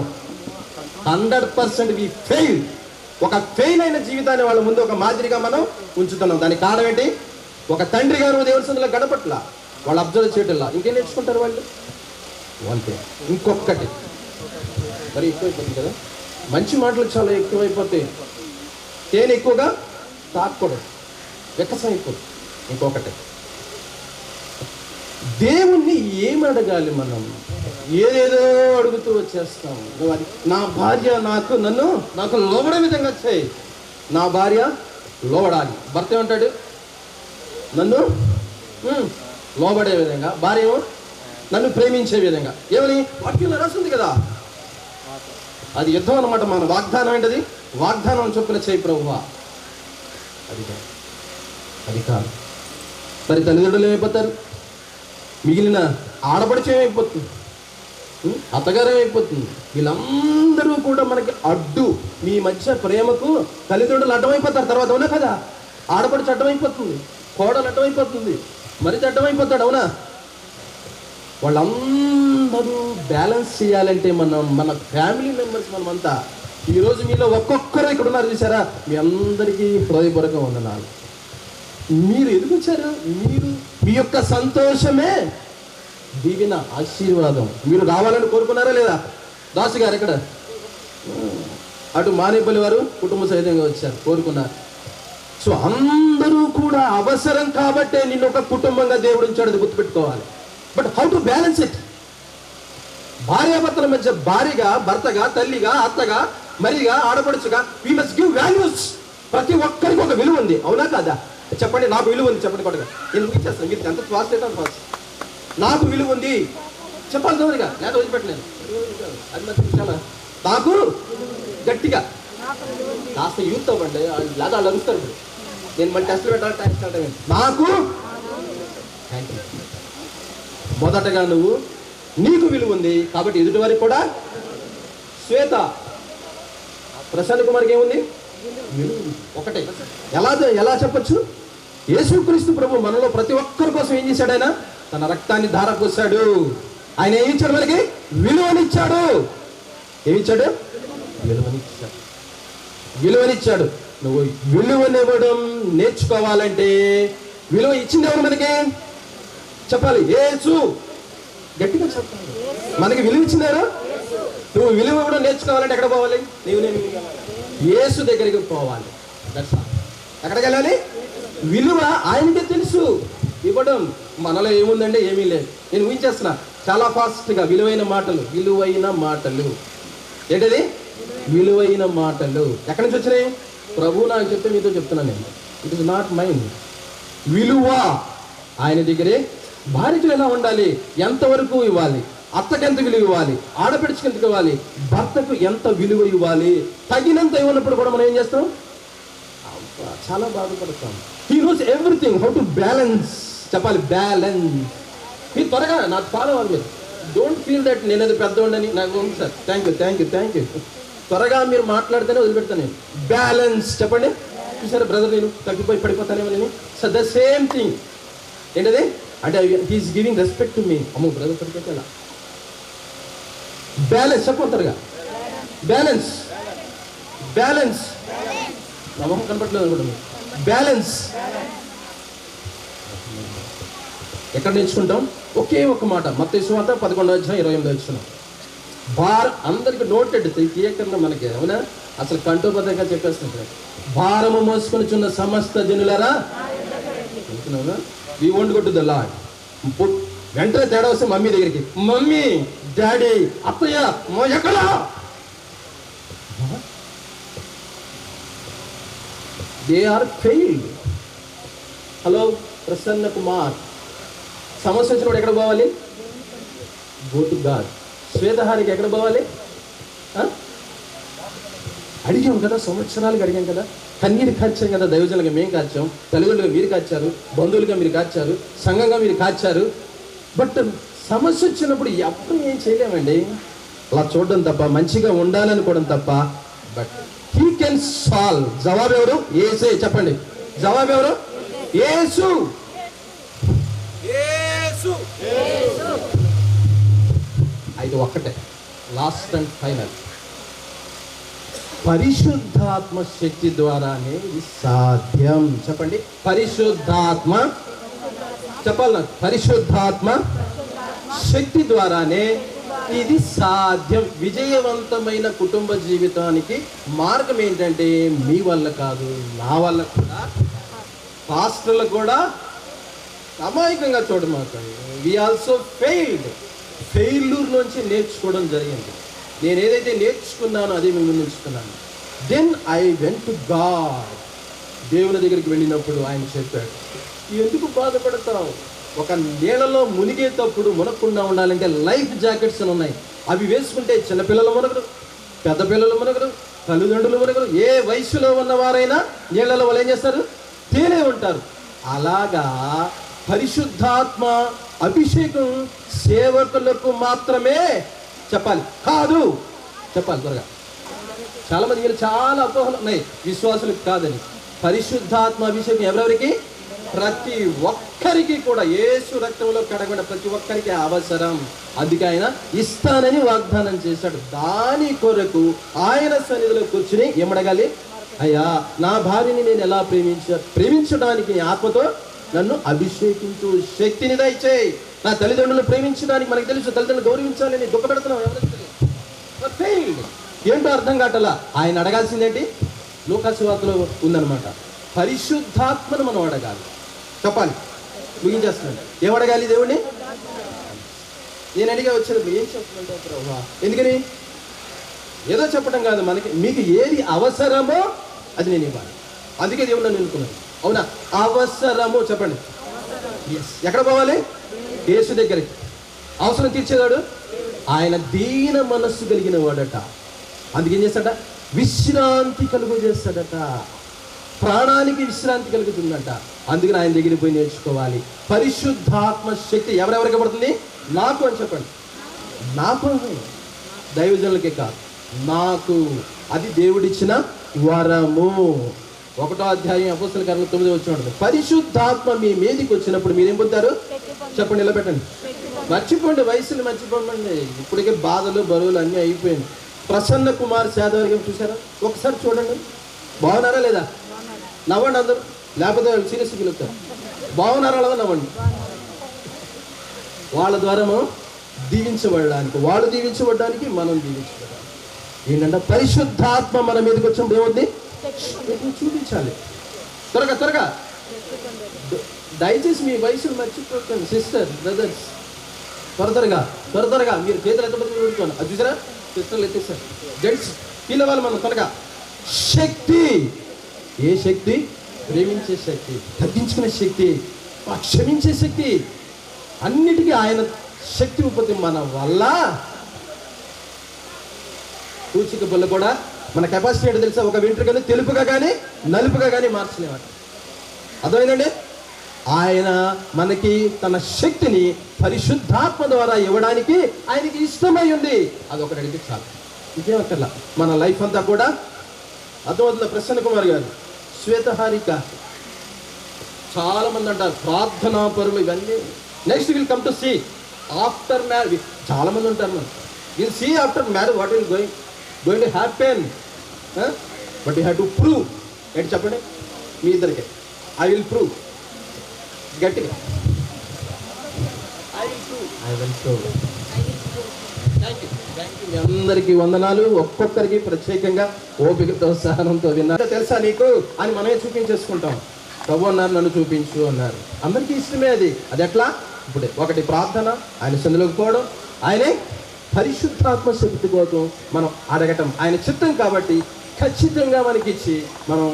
100% we fail. ఒక ఫెయిల్ అయిన జీవితాన్ని వాళ్ళ ముందు ఒక మాదిరిగా మనం ఉంచుతున్నాం. దానికి కారణం ఏంటి? ఒక తండ్రి గారు దేవుని సన్నిధిలో గడపట్ల, వాళ్ళు అబ్జర్వ్ చేయటంలా. ఇంకేం నేర్చుకుంటారు వాళ్ళు? అంతే. ఇంకొకటి మరి ఎక్కువైపోతుంది కదా, మంచి మాటలు చాలా ఎక్కువైపోతాయి. తేనె ఎక్కువగా తాకూడదు, వికసం అయిపోతుంది. ఇంకొకటి, దేవుణ్ణి ఏం అడగాలి మనం? ఏదేదో అడుగుతూ వచ్చేస్తాం. నా భార్య నాకు లోబడే విధంగా చేయి. నా భార్య లోబడాలి. భర్త ఏమంటాడు? నన్ను లోబడే విధంగా. భార్య ఏమో నన్ను ప్రేమించే విధంగా. ఏమని? వాక్యంలో రాస్తుంది కదా. అది యుద్ధం అన్నమాట. మన వాగ్దానం ఏంటది? వాగ్దానం చొప్పున చేయి ప్రభువా. అది కాదు. మరి తల్లిదండ్రులు ఏమైపోతారు? మిగిలిన ఆడపడిచే ఏమైపోతుంది? అత్తగారు ఏమైపోతుంది? వీళ్ళందరూ కూడా మనకి అడ్డు. మీ మధ్య ప్రేమకు తల్లిదండ్రులు అడ్డమైపోతారు. తర్వాత అవునా కదా? ఆడపడిచి అడ్డమైపోతుంది, కోడలు అడ్డమైపోతుంది, మరిది అడ్డమైపోతాడు. అవునా? వాళ్ళందరూ బ్యాలెన్స్ చేయాలంటే మన ఫ్యామిలీ మెంబర్స్ మనమంతా. ఈరోజు మీలో ఒక్కొక్కరు ఇక్కడ ఉన్నారు చూసారా, మీ అందరికీ హృదయపూర్వక వందనాలు. మీరు ఎందుకు వచ్చారు? మీరు మీ యొక్క సంతోషమే దీవెన, ఆశీర్వాదం. మీరు రావాలని కోరుకున్నారా లేదా? దాసు గారు ఎక్కడ? అటు మానేపల్లి వారు కుటుంబ సహితంగా వచ్చారు, కోరుకున్నారు. సో అందరూ కూడా అవసరం కాబట్టే నిన్ను ఒక కుటుంబంగా దేవుడు ఉంచాడు, అది గుర్తుపెట్టుకోవాలి. But how to balance it? భార్యాభర్తల మధ్య భార్యగా, భర్తగా, తల్లిగా, అత్తగా, మరిగా, ఆడపడుచుగా వి మస్ట్ గివ్ వాల్యూస్. ప్రతి ఒక్కరికి ఒక విలువ ఉంది, అవునా కాదా? చెప్పండి, నాకు విలువ ఉంది చెప్పండి కొట్టగా. నేను ముగించేస్తాను, మీరు ఎంత ఫాస్ట్ అయితే ఫాస్ట్. నాకు విలువ ఉంది చెప్పాలి తొందరగా, లేదా వదిలిపెట్టలేదు. అది మంచి చాలా నాకు గట్టిగా కాస్త యూత్ అవ్వండి, లేదా వాళ్ళు అరుస్తారు. నేను మళ్ళీ టెస్ట్లు పెట్టాలి, టైం స్టార్ట్ అయ్యింది. నాకు థ్యాంక్ యూ. మొదటగా నీకు విలువ ఉంది కాబట్టి ఎదుటి వారికి కూడా. శ్వేత, ప్రశాంత్ కుమార్కి ఏముంది? ఒకటే. ఎలా చెప్పచ్చు? యేసుక్రీస్తు ప్రభు మనలో ప్రతి ఒక్కరి కోసం ఏం చేశాడు? ఆయన తన రక్తాన్ని ధారపోసాడు. ఆయన ఏమి ఇచ్చాడు? మనకి విలువనిచ్చాడు. ఏమిచ్చాడు? విలువనిచ్చాడు. నువ్వు విలువనివ్వడం నేర్చుకోవాలంటే విలువ ఇచ్చింది ఎవరు మనకి? చెప్పాలి, యేసు. గట్టిగా చెప్పాలి. మనకి విలువ ఇచ్చిందారు. నువ్వు విలువ ఇవ్వడం నేర్చుకోవాలంటే ఎక్కడ పోవాలి? నేను యేసు దగ్గరికి పోవాలి. ఎక్కడికి వెళ్ళాలి? విలువ ఆయనకే తెలుసు. ఇవ్వడం మనలో ఏముందంటే ఏమీ లేదు. నేను ఊహించేస్తున్నా చాలా ఫాస్ట్గా. విలువైన మాటలు ఏంటది? విలువైన మాటలు ఎక్కడి నుంచి వచ్చినాయి? ప్రభు నాకు చెప్తే మీతో చెప్తున్నాను నేను. It is not mind. విలువ ఆయన దగ్గరే. భార్యకు ఎలా ఉండాలి? ఎంతవరకు ఇవ్వాలి? అత్తకి ఎంత విలువ ఇవ్వాలి? ఆడపిడికి ఎంత ఇవ్వాలి? భర్తకు ఎంత విలువ ఇవ్వాలి? తగినంత ఇవ్వనప్పుడు కూడా మనం ఏం చేస్తాం? చాలా బాధపడతాం. He knows everything, how to balance. చెప్పాలి, బ్యాలెన్స్. మీరు త్వరగా నాకు ఫాలో అవ్వాలి. మీరు డోంట్ ఫీల్ దట్ నేను అది పెద్దవాడిని. నాకు ఉంది సార్, థ్యాంక్ యూ. త్వరగా మీరు మాట్లాడితేనే వదిలిపెడతాను నేను. బ్యాలెన్స్ చెప్పండి. చూసారా బ్రదర్, నేను తగ్గిపోయి పడిపోతానేమో నేను. So the same thing. ఏంటది? అంటే he's giving respect to me. అమ్మో బ్రదర్ పడిపోతే ఎలా? బ్యాలెన్స్ చెప్పంటారుగా. బ్యాలెన్స్ నమ్మకం కనపట్లేదు అనుకుంటున్నాను. బ్యాలెన్స్ ఎక్కడ నేర్చుకుంటాం? ఒకే ఒక మాట, మత్తయి సువార్త 11:28. అందరికి నోటెడ్ తీయకన్నా మనకి, అవునా? అసలు కంఠోపదంగా చెప్పేస్తున్నాడు. భారము మోసుకొని చున్న సమస్త జనులారా, we won't go to the lord. వెంటనే తేడా వస్తే మమ్మీ దగ్గరికి, మమ్మీ, డాడీ, అత్తయ్య, ఎక్కడా? They are failed. Hello Prasanna Kumar, సమస్య వచ్చినప్పుడు ఎక్కడ పోవాలి? Go to God. శ్వేతహారికి ఎక్కడ పోవాలి? అడిగాం కదా, సంవత్సరాలుగా అడిగాం కదా, కన్నీరు కాచాం కదా. దైవజనులుగా మేము కాచాం, తల్లిదండ్రులుగా మీరు కాచారు, బంధువులుగా మీరు కాచారు, సంఘంగా మీరు కాచారు. బట్ సమస్య వచ్చినప్పుడు ఎప్పుడు ఏం చేయలేమండి. అలా చూడడం తప్ప, మంచిగా ఉండాలనుకోవడం తప్ప. But he can solve. జవాబు ఎవరు? యేసే. చెప్పండి, జవాబు ఎవరు? యేసు. అయితే ఒక్కటే, లాస్ట్ అండ్ ఫైనల్. పరిశుద్ధాత్మ శక్తి ద్వారానే ఇది సాధ్యం. చెప్పండి, పరిశుద్ధాత్మ. చెప్పాలి నాకు, పరిశుద్ధాత్మ శక్తి ద్వారానే ఇది సాధ్యం. విజయవంతమైన కుటుంబ జీవితానికి మార్గం ఏంటంటే మీ వల్ల కాదు, నా వల్ల కూడా. పాస్టర్లు కూడా అమాయకంగా చూడమాకండి. We also failed. ఫెయిల్యూర్ నుంచి నేర్చుకోవడం జరిగింది. నేను ఏదైతే నేర్చుకున్నానో అదే మేము నేర్చుకున్నాను. Then I went to God. దేవుని దగ్గరికి వెళ్ళినప్పుడు ఆయన చెప్పాడు, ఎందుకు బాధపడతావు? ఒక నీళ్ళలో మునిగేటప్పుడు మునగకుండా ఉండాలంటే లైఫ్ జాకెట్స్ అని ఉన్నాయి. అవి వేసుకుంటే చిన్నపిల్లలు మునగరు, పెద్ద పిల్లలు మునగరు, తల్లిదండ్రులు మునగరు. ఏ వయసులో ఉన్నవారైనా నీళ్ళలో వాళ్ళు ఏం చేస్తారు? తేనే ఉంటారు. అలాగా పరిశుద్ధాత్మ అభిషేకం సేవకులకు మాత్రమే. చెప్పాలి, కాదు. చెప్పాలి త్వరగా. చాలా మంది చాలా అపోహలు ఉన్నాయి, విశ్వాసులకు కాదని. పరిశుద్ధాత్మ అభిషేకం ఎవరెవరికి? ప్రతి ఒక్కరికి కూడా యేసు రక్తంలో కడగబడిన ప్రతి ఒక్కరికి అవసరం. అందుకే ఆయన ఇస్తానని వాగ్దానం చేశాడు. దాని కొరకు ఆయన సన్నిధిలో కూర్చుని ఏమడగాలి? అయ్యా, నా భార్యని నేను ఎలా ప్రేమించడానికి నీ ఆత్మతో నన్ను అభిషేకించు, శక్తిని దయచేయి. నా తల్లిదండ్రులను ప్రేమించడానికి మనకు తెలుసు, తల్లిదండ్రులు గౌరవించాలని దుఃఖపెడుతున్నాం. ఎవరికి తెలియదు. ఏంటో అర్థం కావట్లా. ఆయన అడగాల్సిందేంటి? లూకాసు వార్తలో ఉందన్నమాట. పరిశుద్ధాత్మను మనం అడగాలి. చెప్పాలి, ముగించేస్తున్నాను. ఏం అడగాలి దేవుణ్ణి? నేను అడిగా వచ్చినప్పుడు ఏం చెప్తున్నావు ప్రభా? ఎందుకని? ఏదో చెప్పడం కాదు, మీకు ఏది అవసరమో అది నేను ఇవ్వాలి. అందుకే దేవుడు నన్ను ఎన్నుకున్నాను. అవునా? అవసరము చెప్పండి. ఎక్కడ పోవాలి? యేసు దగ్గరికి. అవసరం తీర్చేవాడు ఆయన. దీన మనస్సు కలిగిన వాడట. అందుకేం చేస్తాడట? విశ్రాంతి కలుగు చేస్తాడట. ప్రాణానికి విశ్రాంతి కలుగుతుందట. అందుకని ఆయన దగ్గరికి పోయి నేర్చుకోవాలి. పరిశుద్ధాత్మ శక్తి ఎవరెవరికి పడుతుంది? నాకు అని చెప్పండి. నాకు, దైవజనులకే కాదు, నాకు. అది దేవుడిచ్చిన వరము. 1వ అధ్యాయం అపోస్తల కార్యాలు 9వ వచనం. పరిశుద్ధాత్మ మీ మీదికి వచ్చినప్పుడు మీరేం పొందుతారు? చెప్పండి, నిలబెట్టండి. మర్చిపోండి, వయసుని మర్చిపోండి. ఇప్పటికే బాధలు బరువులు అన్నీ అయిపోయింది. ప్రసన్న కుమార్ యాదవ్ చూసారా? ఒకసారి చూడండి. బాగున్నారా లేదా? నవ్వండి అందరూ, లేకపోతే సీరియస్ పిలుస్తారు. బాగున్నారా లేదా? నవ్వండి. వాళ్ళ ద్వారా మనం దీవించబడడానికి, వాళ్ళు దీవించబడడానికి, మనం దీవించబడాలి. ఏంటంటే పరిశుద్ధాత్మ మన మీదకి వచ్చినప్పుడు ఏమవుతుంది? చూపించాలి. త్వరగా త్వరగా. దయచేసి మీ వయసును మర్చిపోకండి సిస్టర్, బ్రదర్స్. త్వరగా మీరు చేతులు ఎంతమంది పెడుతున్నాను అది చూసారా? సిస్టర్లు ఎత్తేసారు. జెంట్స్ పిల్లవాళ్ళు మనం త్వరగా. శక్తి. ఏ శక్తి? ప్రేమించే శక్తి, తగ్గించుకునే శక్తి, క్షమించే శక్తి. అన్నిటికీ ఆయన శక్తి ఉపతి మన వల్ల. పూచిక బల్ల కూడా మన కెపాసిటీ ఏంటో తెలుసా? ఒక వెంట్రుకని తెలుపుగా కానీ నలుపుగా కానీ మార్చలేమాట. అర్థమైందండి? ఆయన మనకి తన శక్తిని పరిశుద్ధాత్మ ద్వారా ఇవ్వడానికి ఆయనకి ఇష్టమై ఉంది. అదొకటి అడిగితే చాలు, ఇంకేమక్కర్లా. మన లైఫ్ అంతా కూడా అర్థమవుతుంది. ప్రసన్న కుమార్ గారు, శ్వేతహారిక, చాలా మంది అంటారు ప్రార్థనా పరులు, ఇవన్నీ. Next will come to see after marriage. చాలా మంది ఉంటారు. మనం will see after marriage what will going to happen. But you have to prove. ఏంటి చెప్పండి మీ ఇద్దరికి? I will prove. గట్టిగా I will prove. Thank you. మీ అందరికీ వందనాలు. ఒక్కొక్కరికి ప్రత్యేకంగా ఓపికతో సహనంతో విన్నారు. తెలుసా నీకు అని మనమే చూపించేసుకుంటాం. ప్రభు అన్నారు నన్ను చూపించు అన్నారు. అందరికీ ఇష్టమే అది. అది ఎట్లా? ఇప్పుడే ఒకటి ప్రార్థన, ఆయన సందులోకి పోవడం, ఆయనే పరిశుద్ధాత్మ శక్తి కోసం మనం అడగటం ఆయన చిత్తం కాబట్టి ఖచ్చితంగా మనకిచ్చి మనం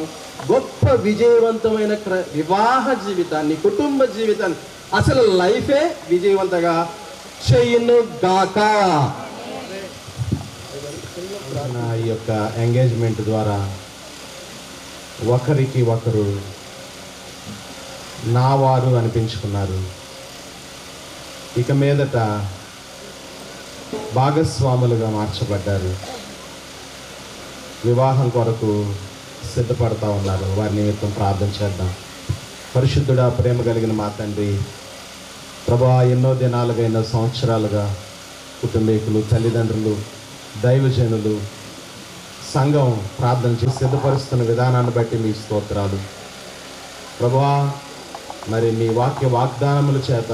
గొప్ప విజయవంతమైన వివాహ జీవితాన్ని, కుటుంబ జీవితాన్ని, అసలు లైఫే విజయవంతంగా చెయ్యను గాక. ఈ యొక్క ఎంగేజ్మెంట్ ద్వారా ఒకరికి ఒకరు నా వారు అనిపించుకున్నారు. ఇక మీదట భాగస్వాములుగా మార్చబడ్డారు. వివాహం కొరకు సిద్ధపడతా ఉన్నారు. వారి నిమిత్తం ప్రార్థన చేద్దాం. పరిశుద్ధుడా, ప్రేమ కలిగిన మా తండ్రి, ప్రభువా, ఎన్నో దినాలుగా, ఎన్నో సంవత్సరాలుగా కుటుంబీకులు, తల్లిదండ్రులు, దైవజనులు, సంఘం ప్రార్థన చేసి సిద్ధపరుస్తున్న విధానాన్ని బట్టి మీ స్తోత్రాలు ప్రభువా. మరి మీ వాక్య వాగ్దానముల చేత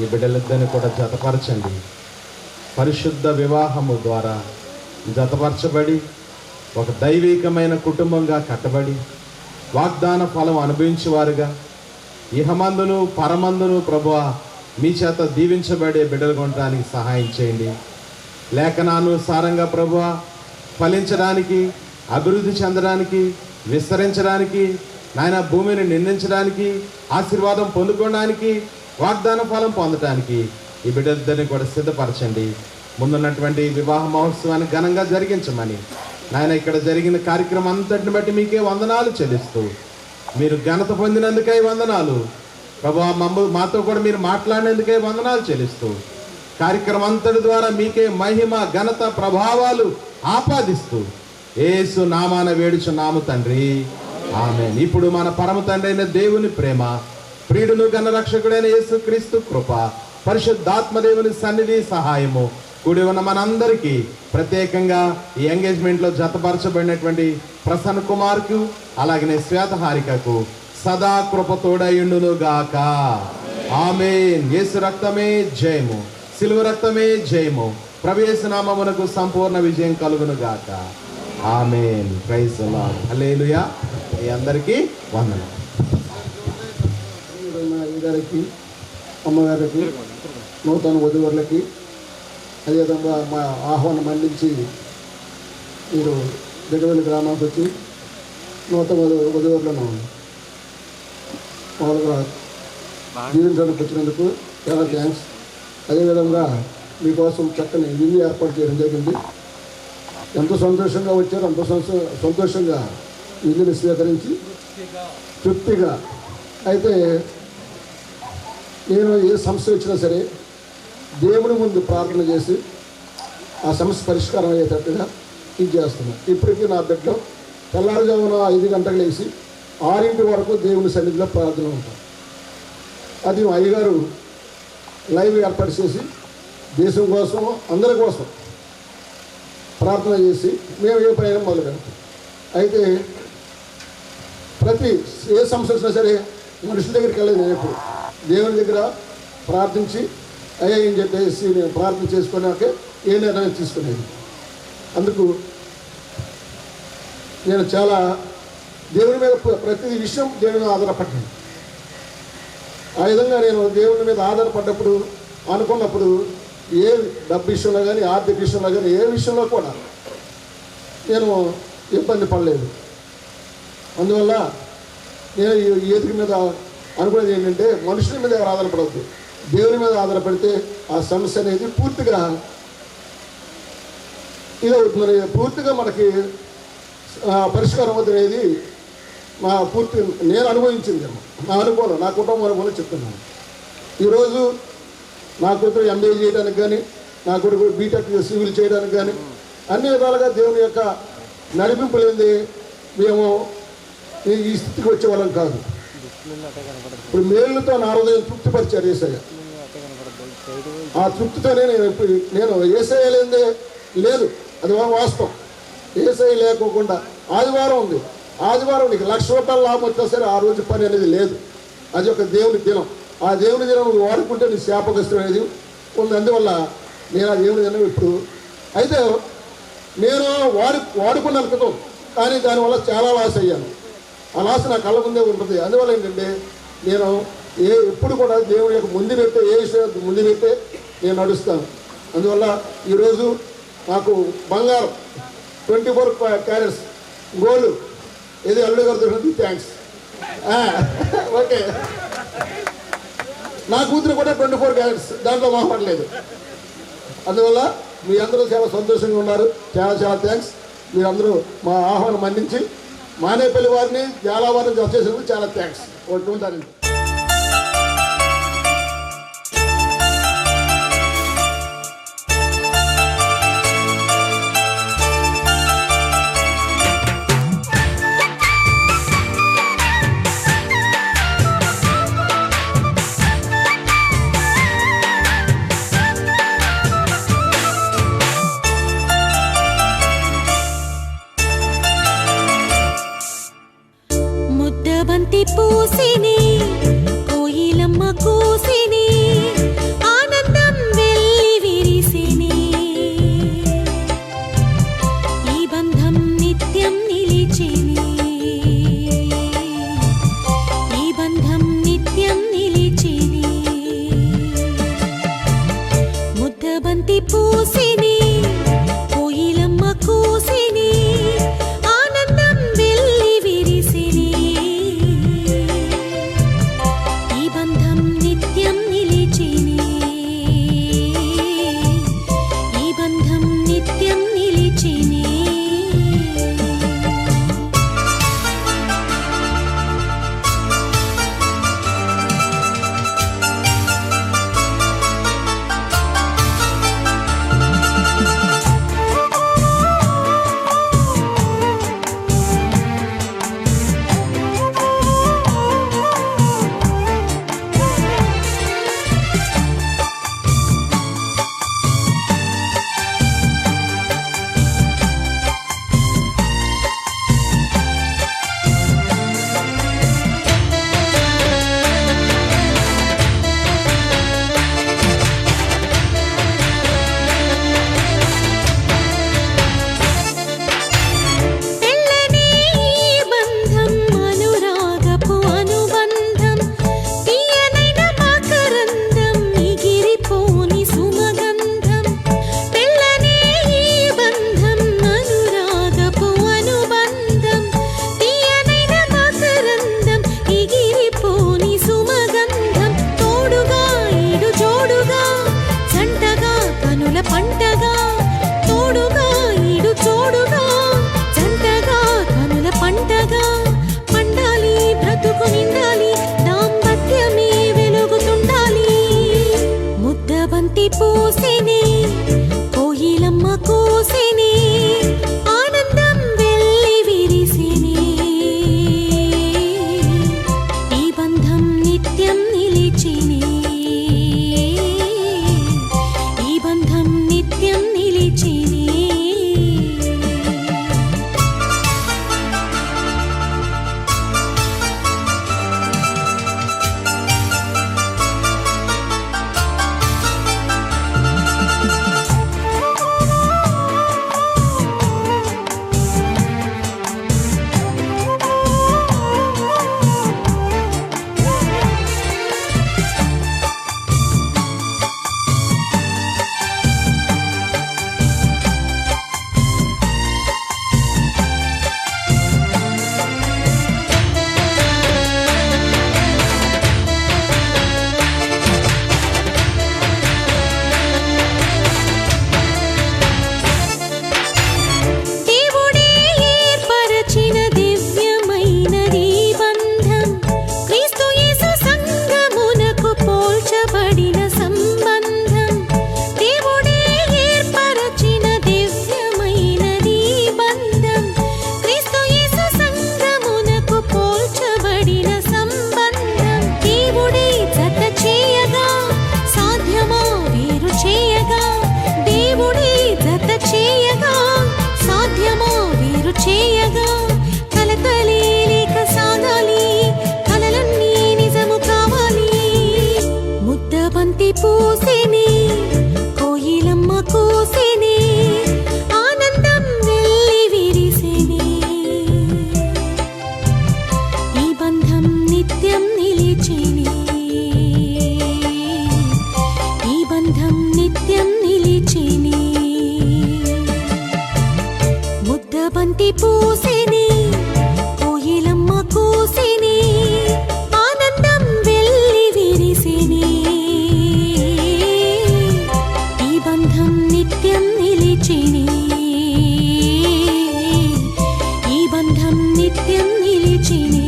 ఈ బిడ్డలిద్దరిని కూడా జతపరచండి. పరిశుద్ధ వివాహము ద్వారా జతపరచబడి ఒక దైవికమైన కుటుంబంగా కట్టబడి వాగ్దాన ఫలం అనుభవించేవారుగా ఇహమందును పరమందును ప్రభువా మీ చేత దీవించబడే బిడ్డలు కొనడానికి సహాయం చేయండి. లేఖనానుసారంగా ప్రభువా ఫలించడానికి, అభివృద్ధి చెందడానికి, విస్తరించడానికి, నాయన భూమిని నిందించడానికి, ఆశీర్వాదం పొందుకోవడానికి, వాగ్దాన ఫలం పొందడానికి ఈ బిడ్డలిద్దరిని కూడా సిద్ధపరచండి. ముందున్నటువంటి వివాహ మహోత్సవాన్ని ఘనంగా జరిగించమని నాయన ఇక్కడ జరిగిన కార్యక్రమం అంతటిని బట్టి మీకే వందనాలు చెల్లిస్తూ, మీరు ఘనత పొందినందుకై వందనాలు ప్రభువా. మాతో కూడా మీరు మాట్లాడినందుకే వందనాలు చెల్లిస్తూ, కార్యక్రమం అంతటి ద్వారా మీకే మహిమ, ఘనత, ప్రభావాలు ఆపాదిస్తూ యేసు నామాన వేడుచున్నాము తండ్రి. ఆమేన్. ఇప్పుడు మన పరమ తండ్రి అయిన దేవుని ప్రేమ, ప్రియుడును గణ రక్షకుడైన యేసుక్రీస్తు కృప, పరిశుద్ధాత్మ దేవుని సన్నిధి సహాయము కూడి ఉన్న మనందరికీ, ప్రత్యేకంగా ఈ ఎంగేజ్మెంట్ లో జతపరచబడినటువంటి ప్రసన్న కుమార్కు అలాగనే శ్వేతహారికకు సదా కృప తోడయుండును గాక. ఆమేన్. యేసు రక్తమే జయము, సిలువ రక్తమే జయము. ప్రభు యేసు నామమునకు సంపూర్ణ విజయం కలుగును గాక. Amen. Praise the Lord. Hallelujah. మీ అందరికీ వందనాలు. గారికి, అమ్మగారికి, నూతన వధువులకి, అదేవిధంగా మా ఆహ్వానం అందించి మీరు దగ్గరవెల్లి గ్రామానికి వచ్చి నూతన వధువులను మామూలుగా జీవించడానికి వచ్చినందుకు చాలా థ్యాంక్స్. అదేవిధంగా మీకోసం చక్కని విందు ఏర్పాటు చేయడం జరిగింది. ఎంతో సంతోషంగా వచ్చారు, అంత సంతోషంగా విందుని స్వీకరించి తృప్తిగా. అయితే నేను ఏ సమస్య వచ్చినా సరే దేవుని ముందు ప్రార్థన చేసి ఆ సమస్య పరిష్కారం అయ్యేటట్టుగా ఇది చేస్తున్నాను. ఇప్పటికీ నా బిడ్డలో తెల్లారుజామున 5 గంటలకు లేచి 6 వరకు దేవుని సన్నిధిలో ప్రార్థన ఉంటాం. అది మా అయ్యగారు లైవ్ ఏర్పాటు చేసి దేశం కోసం, అందరి కోసం ప్రార్థన చేసి మేము ఏ ప్రయాణం మొదలు పెడతాం. అయితే ఏ సమస్య వచ్చినా సరే మనుషుల దగ్గరికి వెళ్ళేది నేను ఎప్పుడు దేవుని దగ్గర ప్రార్థించి అయ్యా ఏం చెప్పేసి నేను ప్రార్థన చేసుకున్నాకే ఏ నిర్ణయం తీసుకునేది. అందుకు నేను చాలా దేవుని మీద ప్రతి విషయం దేవుని మీద ఆధారపడ్డాను. ఆ విధంగా నేను దేవుని మీద ఆధారపడ్డప్పుడు అనుకున్నప్పుడు ఏ డబ్బు విషయంలో కానీ, ఆర్థిక విషయంలో కానీ, ఏ విషయంలో కూడా నేను ఇబ్బంది పడలేదు. అందువల్ల నేను ఈ ఎదుగు మీద అనుకునేది ఏంటంటే మనుషుల మీద ఆధారపడవద్దు, దేవుని మీద ఆధారపడితే ఆ సమస్య అనేది పూర్తిగా ఇదవుతుంది, పూర్తిగా మనకి పరిష్కారం అవుతున్నది. నేను అనుభవించింది, నా అనుభవం, నా కుటుంబం అనుభవం చెప్తున్నాను. ఈరోజు నా కూతురు MBA చేయడానికి కానీ, నా కొడుకు బీటెక్ సివిల్ చేయడానికి కానీ అన్ని విధాలుగా దేవుని యొక్క నడిపింపు లేనిది మేము ఈ స్థితికి వచ్చేవాళ్ళం కాదు. ఇప్పుడు మేలుతో నా హృదయం తృప్తిపరిచారు యేసయ్య. ఆ తృప్తితోనే నేను యేసయ్య లేదే లేదు, అది వాస్తవం. యేసయ్య లేకోకుండా ఆదివారం ఉంది, ఆదివారం నీకు 1,00,000 రూపాయల లాభం వచ్చినా సరే ఆ రోజు పని అనేది లేదు. అది ఒక దేవుని దినం. ఆ దేవుని దినం నువ్వు వాడుకుంటే నీ శాపగ్రస్తం అనేది ఉంది. అందువల్ల నేను ఆ దేవుని దినం ఇప్పుడు అయితే నేను వాడుకున్నాను క్రితం, కానీ దానివల్ల చాలా లాస్ అయ్యాను. ఆ లాస్ నా కళ్ళ ముందే ఉంటుంది. అందువల్ల ఏంటంటే నేను ఎప్పుడు కూడా దేవుని యొక్క ముందు పెట్టే, ఏ విషయం ముందు పెట్టే నేను నడుస్తాను. అందువల్ల ఈరోజు నాకు బంగారం 24 క్యారెట్స్ గోల్డ్ ఏది అల్లుడు గారు దొరికింది. థ్యాంక్స్. ఓకే, నా కూతురు కూడా 24 క్యారెట్స్, దాంట్లో మాట్లాడలేదు. అందువల్ల మీ అందరూ చాలా సంతోషంగా ఉన్నారు. చాలా చాలా థ్యాంక్స్. మీరందరూ మా ఆహ్వానం మన్నించి మానేపల్లి వారిని, జాలా వారిని జత చేసినందుకు చాలా థ్యాంక్స్. ఉంటారండి. ముద్దబంతి పూసిని కోయిలమ్మ కూసిని ఆనందం వెల్లి విరిసిని ఈ బంధం నిత్యం నిలిచిని ఈ బంధం నిత్యం నిలిచిని ముద్దబంతి పూసిని కోయిలమ్మ కూసిని ఆనందం వెల్లి విరిసిని ఈ బంధం నిత్యం నిలిచిని ఈ బంధం నిత్యం నిలిచిని పూసిని కోయిలమ్మ కూసిని ఆనందం వెల్లి విరిసిని ఈ బంధం నిత్యం నిలిచిని ఈ బంధం నిత్యం నిలిచిని చేయగా కలతలే లేక సాగాలి కలలన్నీ నిజము కావాలి ముద్దబంతి పూసిని కోయిలమ్మ కూసిని ఆనందం వెల్లి విరిసిని ఈ బంధం నిత్యం నిలిచిని ఈ బంధం నిత్యం నిలిచిని ముద్దబంతి పూసిని కోయిలమ్మ కూసిని ఆనందం వెల్లి విరిసిని ఈ బంధం నిత్యం నిలిచిని ఈ బంధం నిత్యం నిలిచిని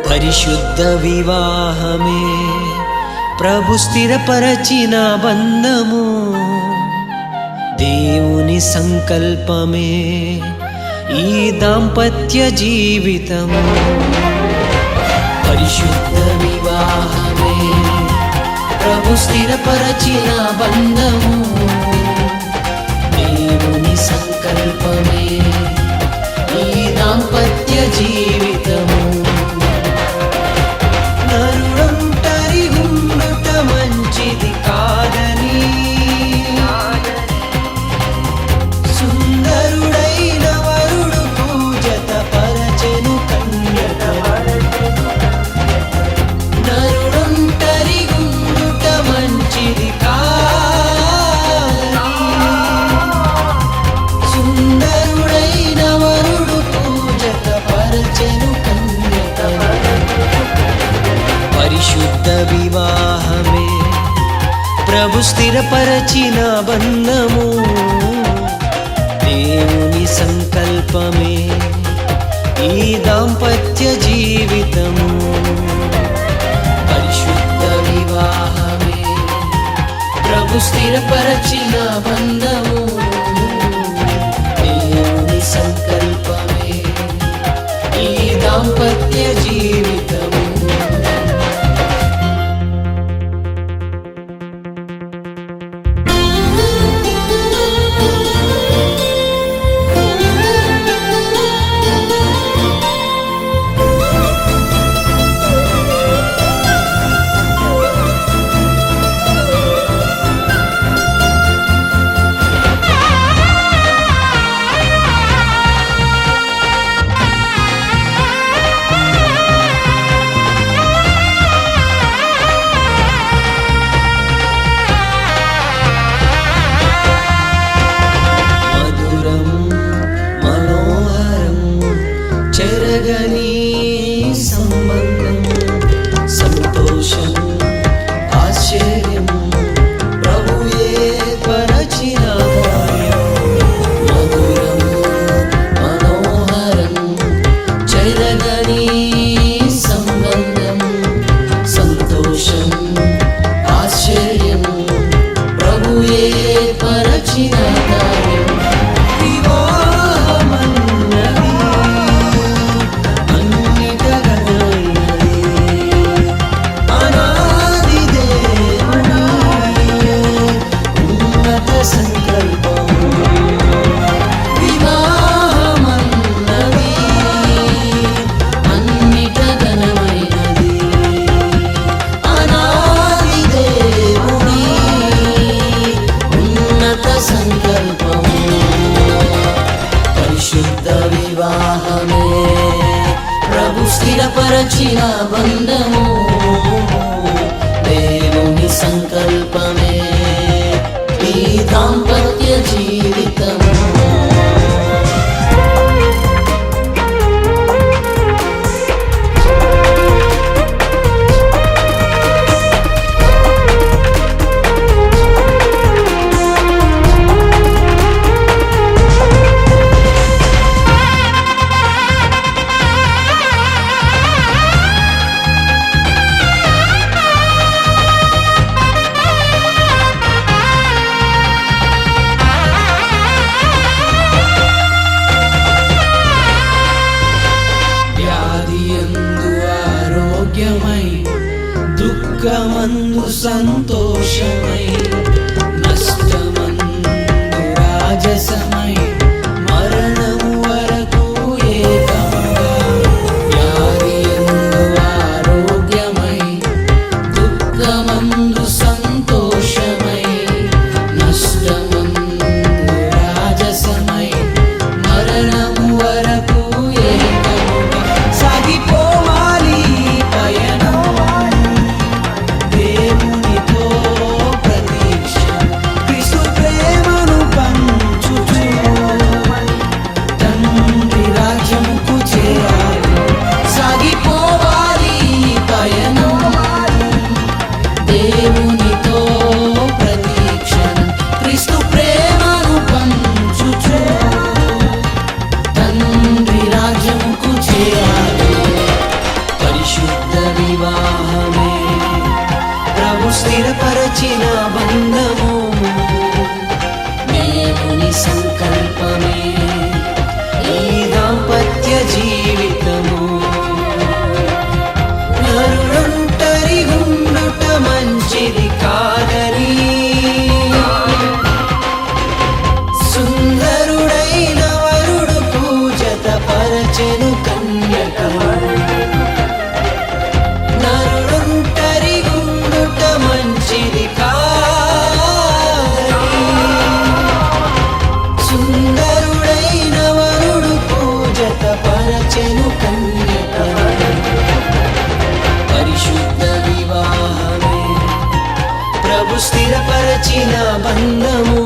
పరిశుద్ధ వివాహమే ప్రభు స్థిరపరచిన బంధము దేవుని సంకల్పమే ఈ దాంపత్య జీవితము పరిశుద్ధ వివాహమే ప్రభు స్థిరపరచిన బంధము దేవుని సంకల్పమే ఈ దాంపత్య జీవితము నరుడొంటరి ఉండుట మంచిది కాదని సుందరుడైన వరుడు పూజత పరచెను కన్యకను నరుడొంటరి ఉండుట మంచిది కాదని సుందరుడైన వరుడు పూజత పరచెను కన్యకను పరిశుద్ధ వివాహమే ప్రభు స్థిరపరచిన బంధము దేవుని సంకల్పమే ఈ దాంపత్య జీవితము పరిశుద్ధ వివాహమే ప్రభు స్థిరపరచిన బంధము దేవుని సంకల్పమే ఈ దాంపత్య జీవితము బంధము దేవుని సంకల్పమే ఈ దాంపత్య జీవితము దుఃఖమందు సంతోషమై నష్టమందు రాజసమై మరణము వరకు ఏకముగా వ్యాధియందు ఆరోగ్యమై దుఃఖమందు సంతోషమై నష్టమందు రాజసమై మరణము వరకు ఏకముగా సాగిపోవాలి పయనం దేవునితో ప్రతీక్ష క్రీస్తు ప్రేమను పంచుచు తండ్రి రాజ్యముకు చేరాలి సాగిపోవాలి పయనం దేవునితో ప్రతీక్ష క్రీస్తు ప్రేమను పంచుచు తండ్రి రాజ్యముకు చేరాలి పరిశుద్ధ వివాహమే ప్రభు స్థిరపరచిన బంధము దేవుని సంకల్పమే ఈ దాంపత్య జీవితము నరుడొంటరి ఉండుట మంచిది కాదని సుందరుడైన వరుడు పూజత పరచెను కన్యకను నరుడొంటరి ఉండుట మంచిది కాదని సుందరుడైన వరుడు పూజత పరచెను కన్యకను పరిశుద్ధ వివాహమే ప్రభు స్థిరపరచిన బంధము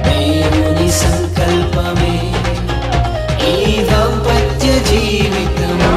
దేవుని సంకల్పమే ఈ దాంపత్య జీవితము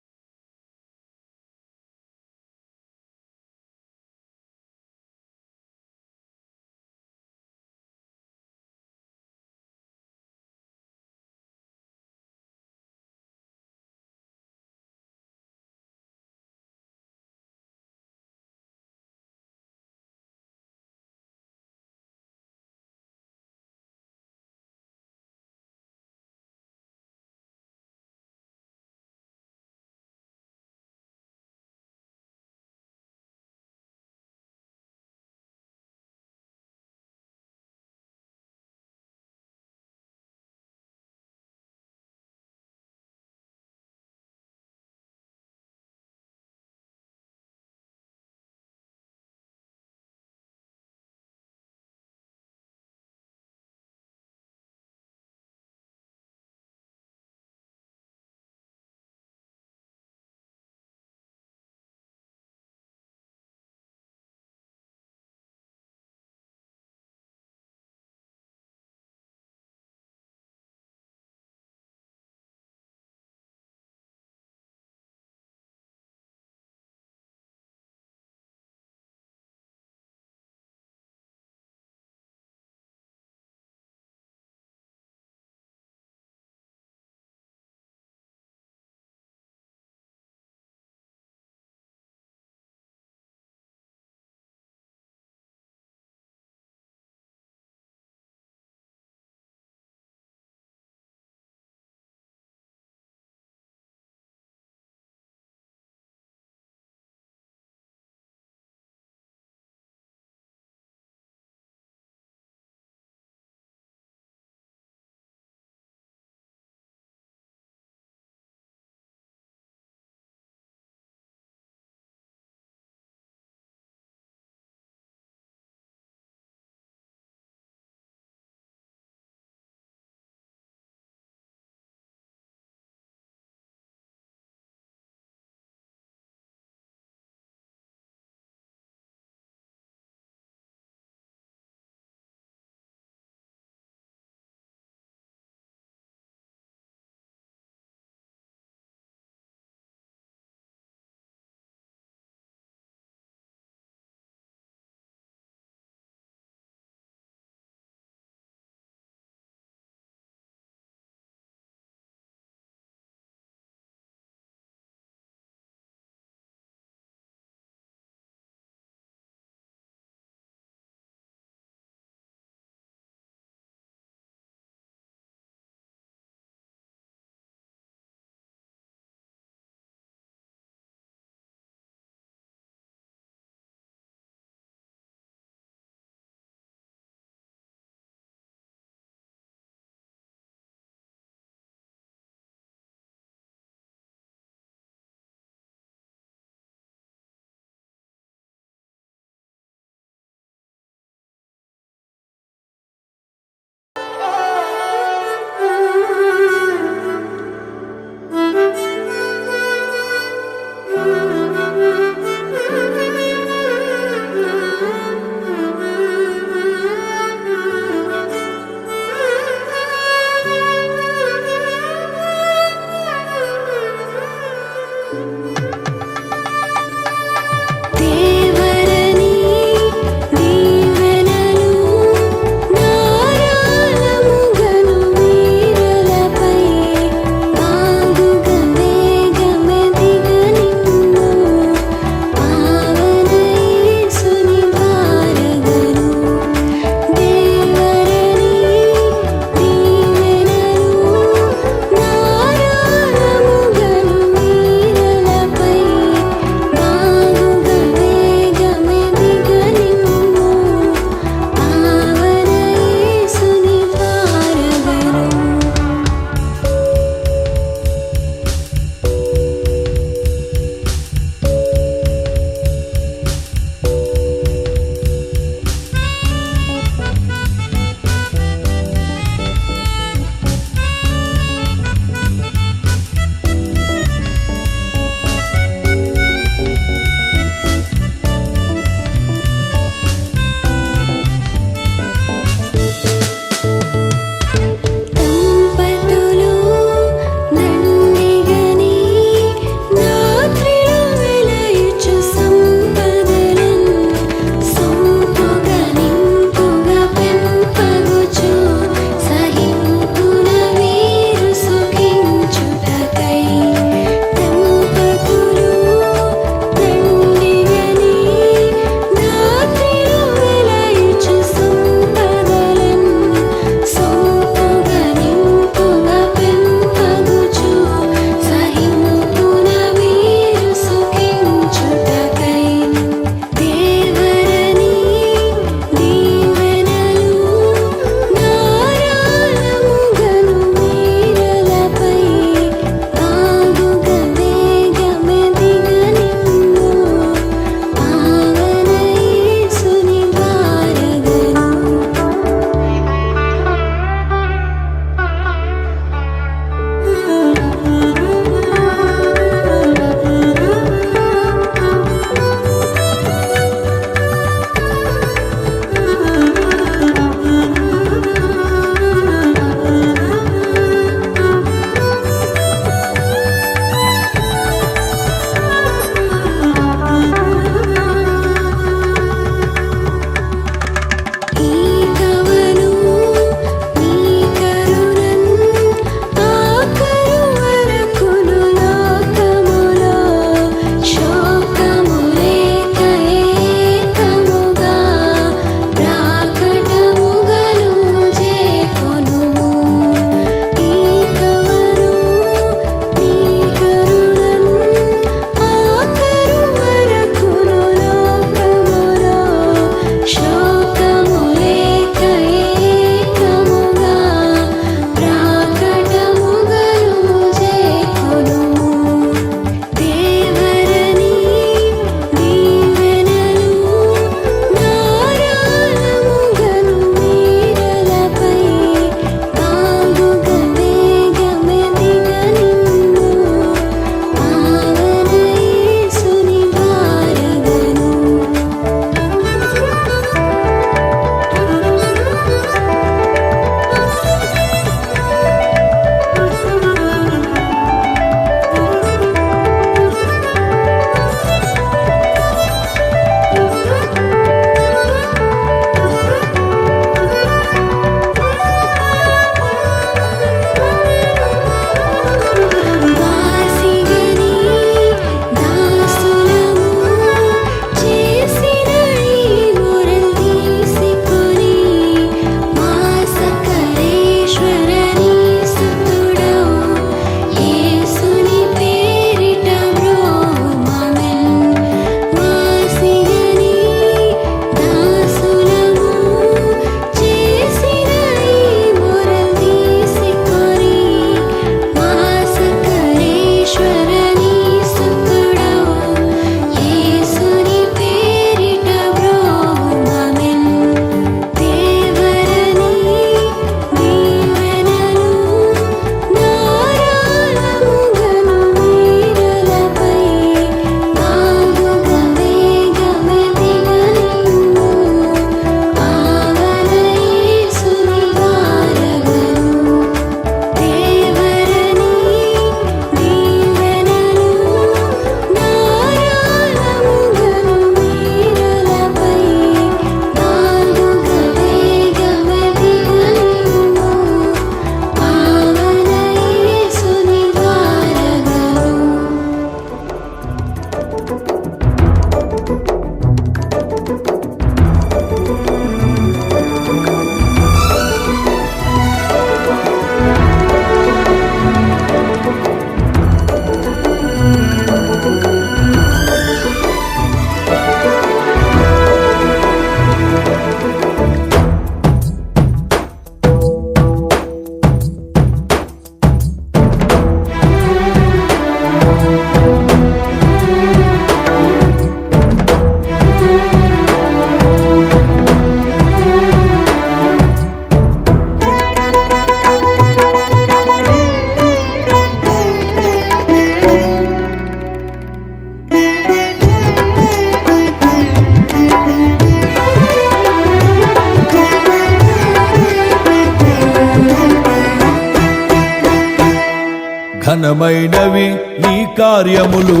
ఘనమైనవి నీ కార్యములు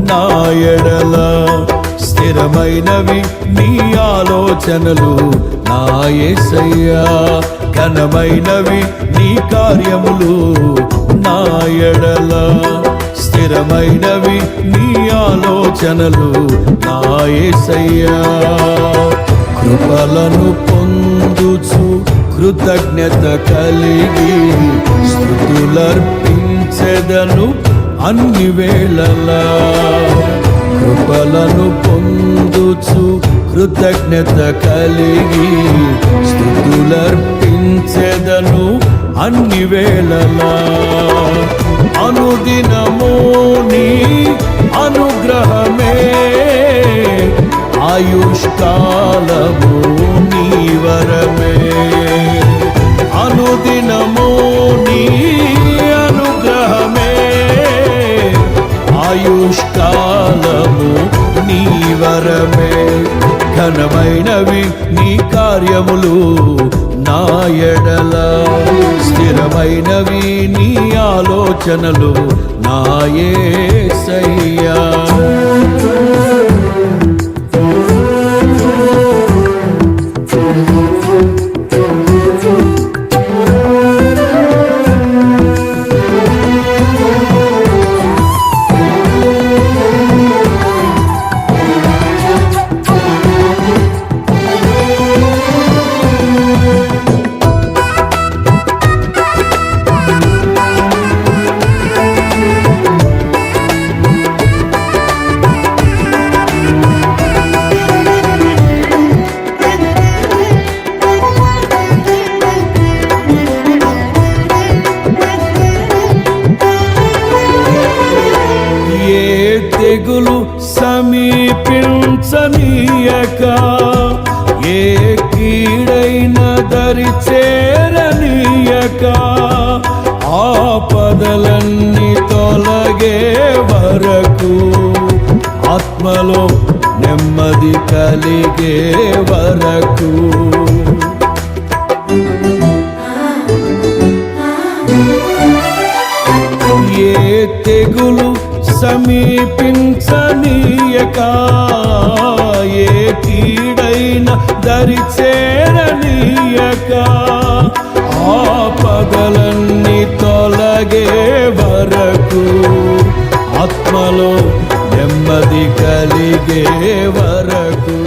నా ఎడల, స్థిరమైనవి నీ ఆలోచనలు నా యేసయ్యా. ఘనమైనవి నీ కార్యములు నా ఎడల, స్థిరమైనవి నీ ఆలోచనలు నా యేసయ్యా. కృపలను పొందుచు కృతజ్ఞత కలిగి స్తుతులర్పించెదను అన్ని వేళలా. కృపలను పొందుచు కృతజ్ఞత కలిగి స్తుతులర్పించెదను అన్ని వేళలా. అనుదినము నీ అనుగ్రహమే, ఆయుష్కాలము నీ వరమే. అనుదినము నీ అనుగ్రహమే, ఆయుష్కాలము నీ వరమే. ఘనమైనవి నీ కార్యములు నా ఎడల, స్థిరమైనవి నీ ఆలోచనలు నా యేసయ్యా. తెగులు సమీపించనీయక, ఏ కీడైన దరి చేరనీయక, ఆపదలన్నీ తొలగే వరకు, ఆత్మలో నెమ్మది కలిగే వరకు. ఏ తెగులు సమీపించనీయక, ఏ కీడైన దరి చేరనీయక, ఆపదలన్నీ తొలగే వరకు, ఆత్మలో నెమ్మది కలిగే వరకు.